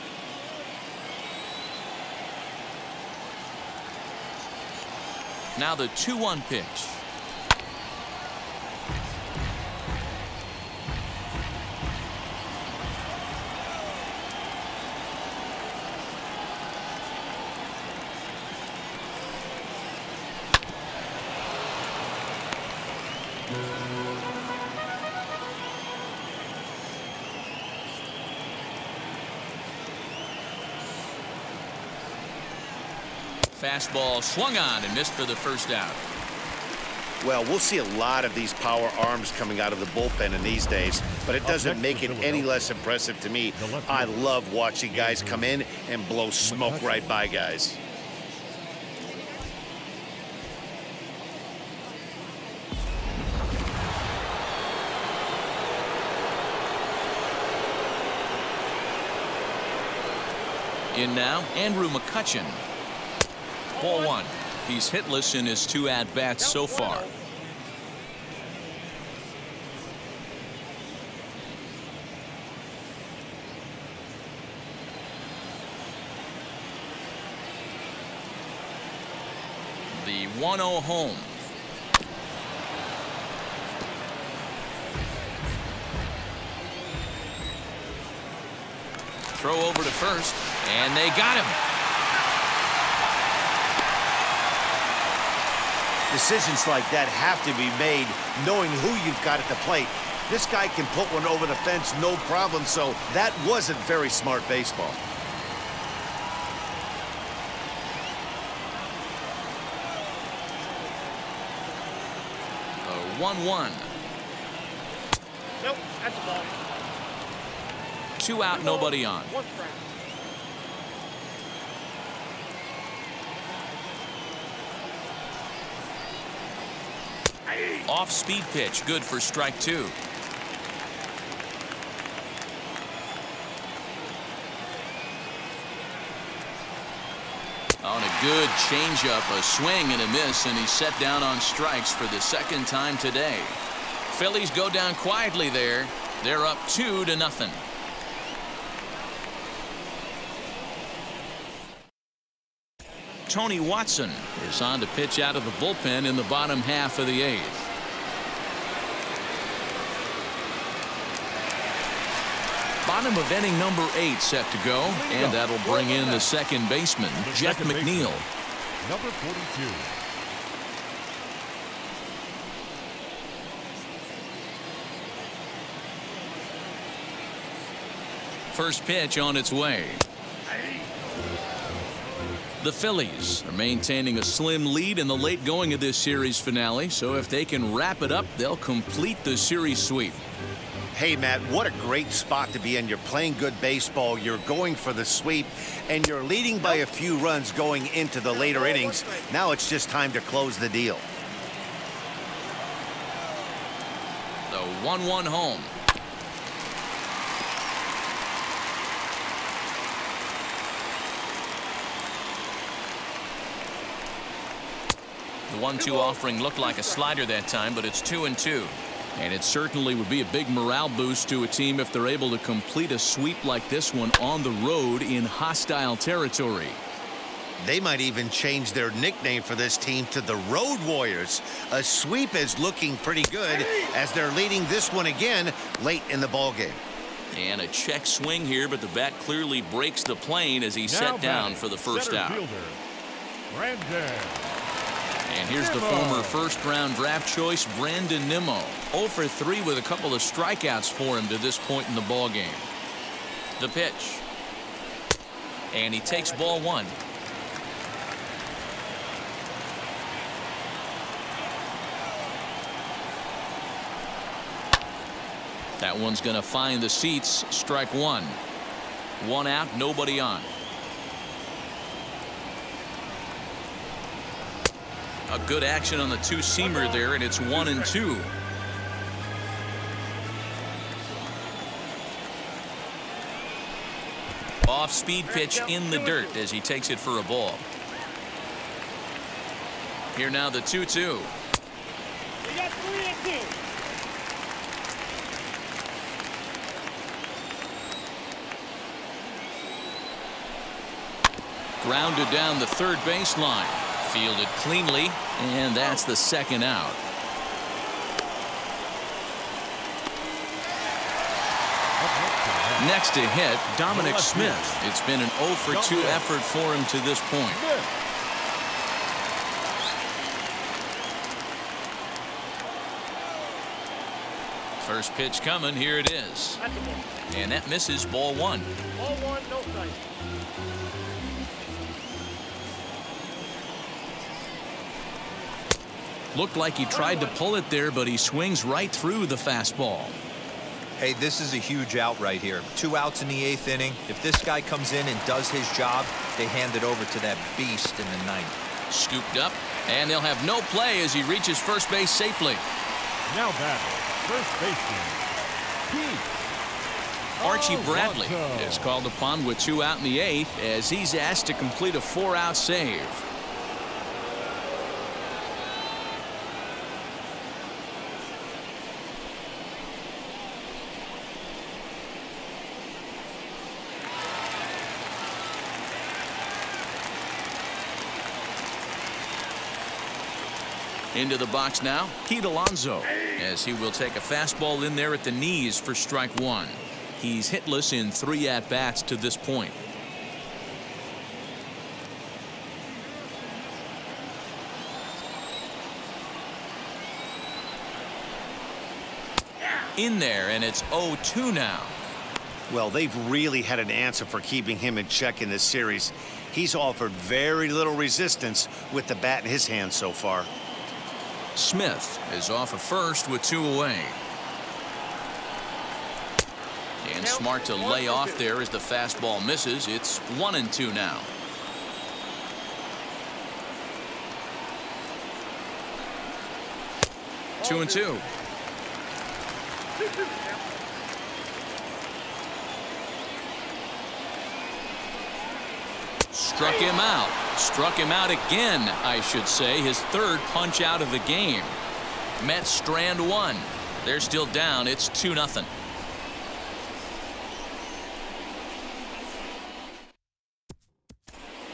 Now the 2-1 pitch. Fastball swung on and missed for the first out. Well, we'll see a lot of these power arms coming out of the bullpen in these days, but it doesn't make it any less impressive to me. I love watching guys come in and blow smoke right by guys. In now, Andrew McCutchen. Ball one. He's hitless in his 2 at-bats so far. The 1-0 home. Throw over to first, and they got him. Decisions like that have to be made knowing who you've got at the plate. This guy can put one over the fence, no problem, so that wasn't very smart baseball. A 1-1. Nope, that's a ball. 2 out, nobody on. 1 strike. Off-speed pitch, good for strike 2. On a good changeup, a swing and a miss, and he's set down on strikes for the 2nd time today. Phillies go down quietly there. They're up 2-0. Tony Watson is on to pitch out of the bullpen in the bottom half of the 8th. Bottom of inning number 8 set to go, and that'll bring in the 2nd baseman, Jeff McNeil. Number 42. First pitch on its way. The Phillies are maintaining a slim lead in the late going of this series finale, so if they can wrap it up, they'll complete the series sweep. Hey, Matt, what a great spot to be in. You're playing good baseball, you're going for the sweep, and you're leading by a few runs going into the later innings. Now it's just time to close the deal. The 1-1 home. The 1-2 offering looked like a slider that time, but it's 2-2. And it certainly would be a big morale boost to a team if they're able to complete a sweep like this one on the road in hostile territory. They might even change their nickname for this team to the Road Warriors. A sweep is looking pretty good as they're leading this one again late in the ballgame. And a check swing here, but the bat clearly breaks the plane as he's set down for the first out. Brandon. And here's the former first-round draft choice, Brandon Nimmo. 0 for 3 with a couple of strikeouts for him to this point in the ballgame. The pitch. And he takes ball 1. That one's going to find the seats. Strike 1. 1 out, nobody on. A good action on the two-seamer there, and it's 1-2. Off-speed pitch in the dirt as he takes it for a ball. Here now the 2-2. We got 3-2. Grounded down the third baseline. Fielded cleanly, and that's the 2nd out. Next to hit, Dominic Smith. It's been an 0 for 2 effort for him to this point. First pitch coming, here it is. And that misses, ball 1. Ball 1, no strike. Looked like he tried to pull it there, but he swings right through the fastball. Hey, this is a huge out right here. 2 outs in the 8th inning. If this guy comes in and does his job, they hand it over to that beast in the 9th. Scooped up, and they'll have no play as he reaches first base safely. Now batting, first baseman, Pete. Archie Bradley is called upon with 2 out in the 8th as he's asked to complete a 4-out save. Into the box now, Pete Alonso, as he will take a fastball in there at the knees for strike 1. He's hitless in 3 at-bats to this point. In there, and it's 0-2 now. Well, they've really had an answer for keeping him in check in this series. He's offered very little resistance with the bat in his hand so far. Smith is off of first with 2 away. And smart to lay off there as the fastball misses. It's 1-2 now. Two and two. Struck him out. Struck him out again, I should say. His 3rd punch out of the game. Mets strand 1. They're still down. It's 2-0.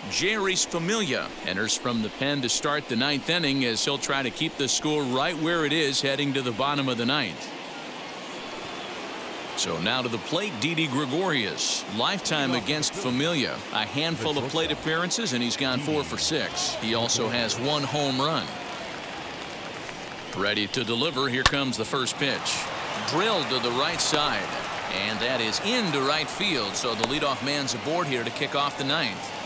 Jeurys Familia enters from the pen to start the 9th inning as he'll try to keep the score right where it is heading to the bottom of the 9th. So now to the plate, Didi Gregorius. Lifetime against Familia. A handful of plate appearances, and he's gone 4 for 6. He also has 1 home run. Ready to deliver. Here comes the first pitch. Drilled to the right side. And that is into right field. So the leadoff man's aboard here to kick off the 9th.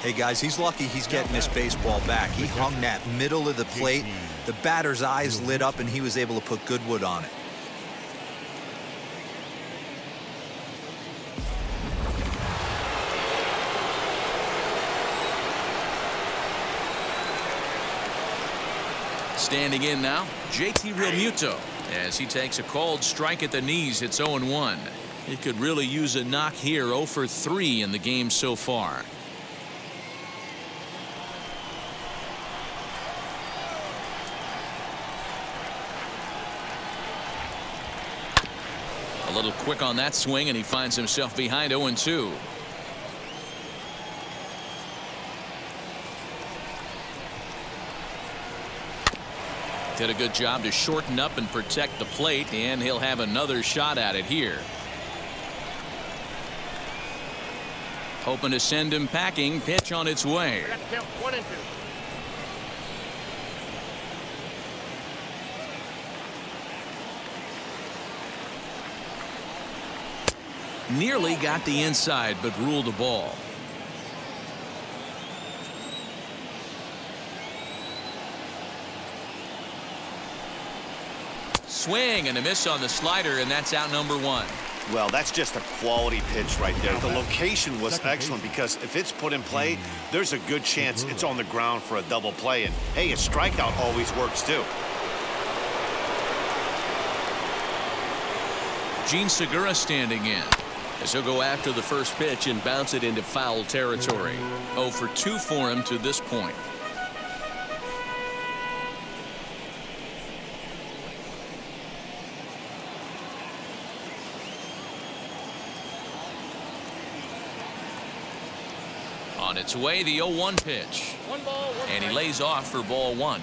Hey, guys, he's lucky he's getting this baseball back. He hung that middle of the plate. The batter's eyes lit up, and he was able to put good wood on it. Standing in now, JT Realmuto, as he takes a called strike at the knees. It's 0-1. He could really use a knock here. 0 for 3 in the game so far. A little quick on that swing, and he finds himself behind 0-2. Did a good job to shorten up and protect the plate, and he'll have another shot at it here. Hoping to send him packing. Pitch on its way. 1-2. Nearly got the inside, but ruled the ball. Swing and a miss on the slider, and that's out number 1. Well, that's just a quality pitch right there. The location was excellent because if it's put in play, there's a good chance it's on the ground for a double play. And, hey, a strikeout always works, too. Gene Segura standing in, as he'll go after the first pitch and bounce it into foul territory. 0 for 2 for him to this point. On its way, the 0-1 pitch. 1 ball, 1 And he strike. lays off for ball 1.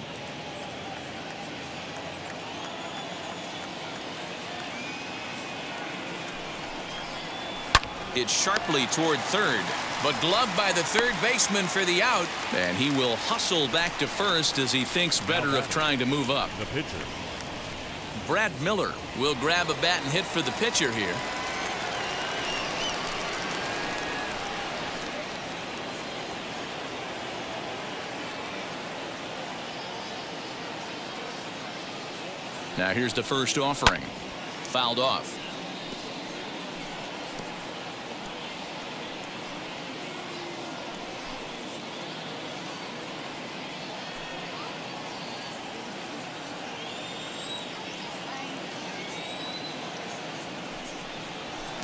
It's sharply toward third, but gloved by the third baseman for the out, and he will hustle back to first as he thinks better of trying to move up. The pitcher. Brad Miller will grab a bat and hit for the pitcher here. Now here's the first offering. Fouled off.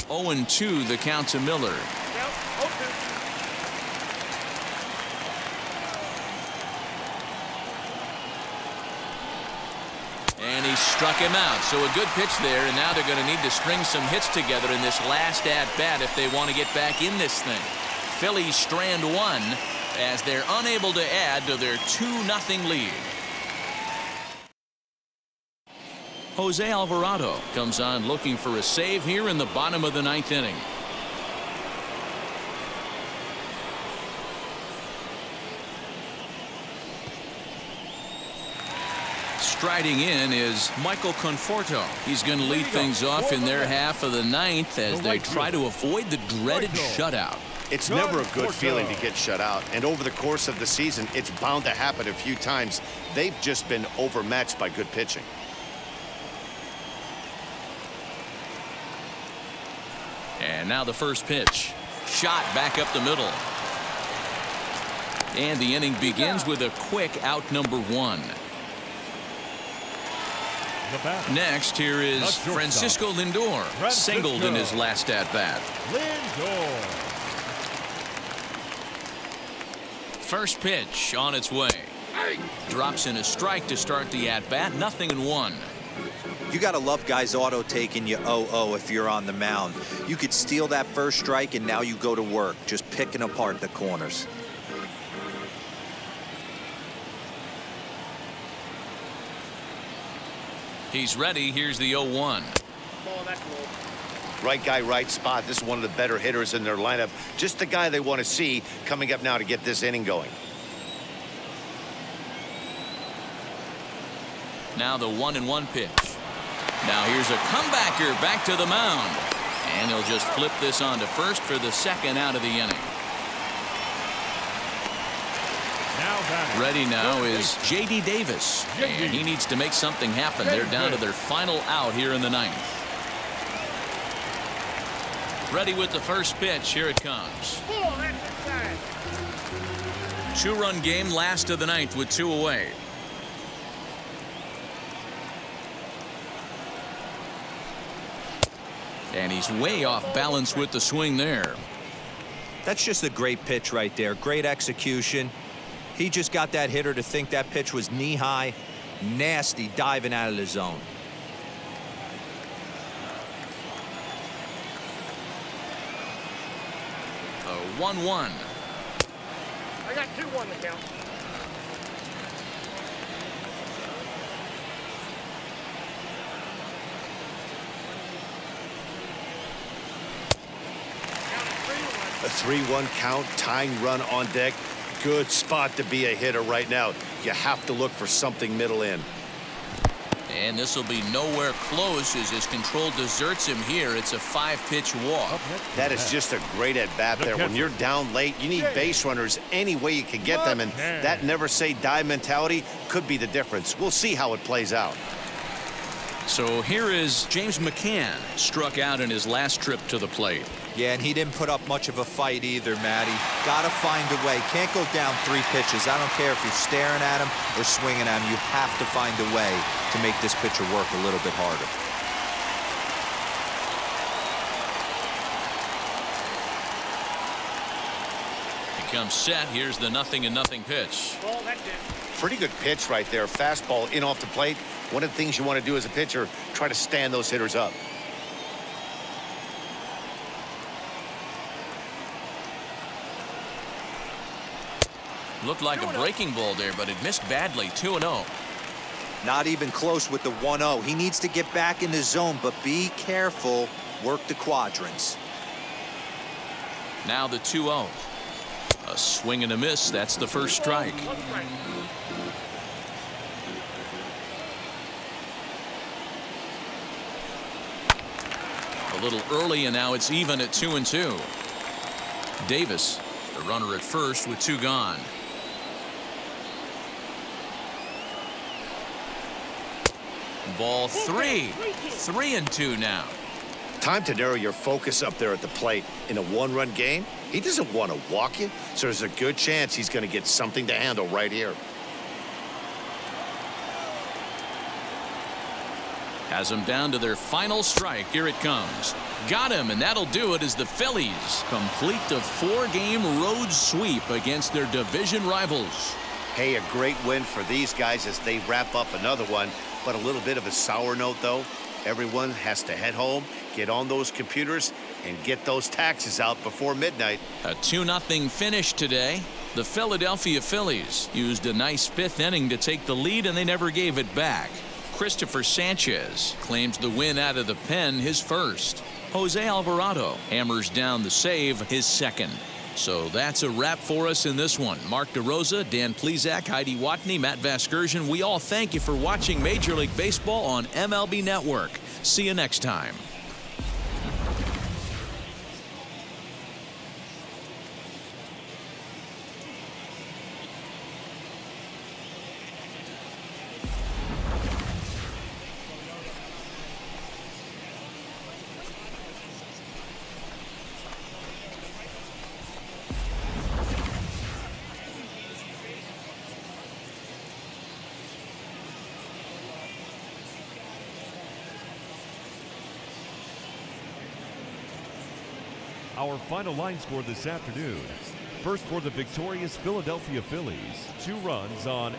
Oh, 0-2 the count to Miller. And he struck him out. So a good pitch there, and now they're going to need to string some hits together in this last at-bat if they want to get back in this thing. Phillies strand one as they're unable to add to their 2-0 lead. Jose Alvarado comes on looking for a save here in the bottom of the 9th inning. Striding in is Michael Conforto. He's going to lead things off in their half of the 9th as they try to avoid the dreaded shutout. It's never a good feeling to get shut out, and over the course of the season it's bound to happen a few times. They've just been overmatched by good pitching. And now the first pitch. Shot back up the middle. And the inning begins with a quick out number 1. Next, here is Francisco Lindor. Singled in his last at-bat. First pitch on its way. Drops in a strike to start the at-bat. 0-1. You got to love guys auto taking you 0-0 if you're on the mound. You could steal that first strike and now you go to work just picking apart the corners. He's ready. Here's the 0-1. Right guy, right spot. This is one of the better hitters in their lineup. Just the guy they want to see coming up now to get this inning going. Now the 1-1 pitch. Now here's a comebacker back to the mound. And he'll just flip this on to first for the second out of the inning. Ready now is J.D. Davis. And he needs to make something happen. They're down to their final out here in the 9th. Ready with the first pitch. Here it comes. 2-run game, last of the 9th with 2 away. And he's way off balance with the swing there. That's just a great pitch right there. Great execution. He just got that hitter to think that pitch was knee-high. Nasty diving out of the zone. A 1-1. I got 2-1 to count. A 3-1 count, tying run on deck. Good spot to be a hitter right now. You have to look for something middle in. And this will be nowhere close as his control deserts him here. It's a 5-pitch walk. That is just a great at-bat there. When you're down late, you need base runners any way you can get them, and that never say die mentality could be the difference. We'll see how it plays out. So here is James McCann, struck out in his last trip to the plate. Yeah, and he didn't put up much of a fight either, Matty. Gotta find a way. Can't go down 3 pitches. I don't care if you're staring at him or swinging at him. You have to find a way to make this pitcher work a little bit harder. He comes set. Here's the 0-0 pitch. Pretty good pitch right there. Fastball in off the plate. One of the things you want to do as a pitcher, try to stand those hitters up. Looked like a breaking ball there, but it missed badly. 2-0. Not even close with the 1-0. He needs to get back in the zone, but be careful. Work the quadrants. Now the 2-0. A swing and a miss. That's the first strike. A little early, and now it's even at 2-2. Davis, the runner at first with 2 gone. Ball 3. 3-2 now. Time to narrow your focus up there at the plate. In a one-run game, he doesn't want to walk you, so there's a good chance he's going to get something to handle right here. Has them down to their final strike. Here it comes. Got him, and that'll do it as the Phillies complete the 4-game road sweep against their division rivals. Hey, a great win for these guys as they wrap up another one, but a little bit of a sour note, though. Everyone has to head home, get on those computers, and get those taxes out before midnight. A 2-0 finish today. The Philadelphia Phillies used a nice 5th inning to take the lead, and they never gave it back. Christopher Sanchez claims the win out of the pen, his first. Jose Alvarado hammers down the save, his second. So that's a wrap for us in this one. Mark DeRosa, Dan Plesac, Heidi Watney, Matt Vasgersian, we all thank you for watching Major League Baseball on MLB Network. See you next time. Our final line score this afternoon. First for the victorious Philadelphia Phillies, 2 runs on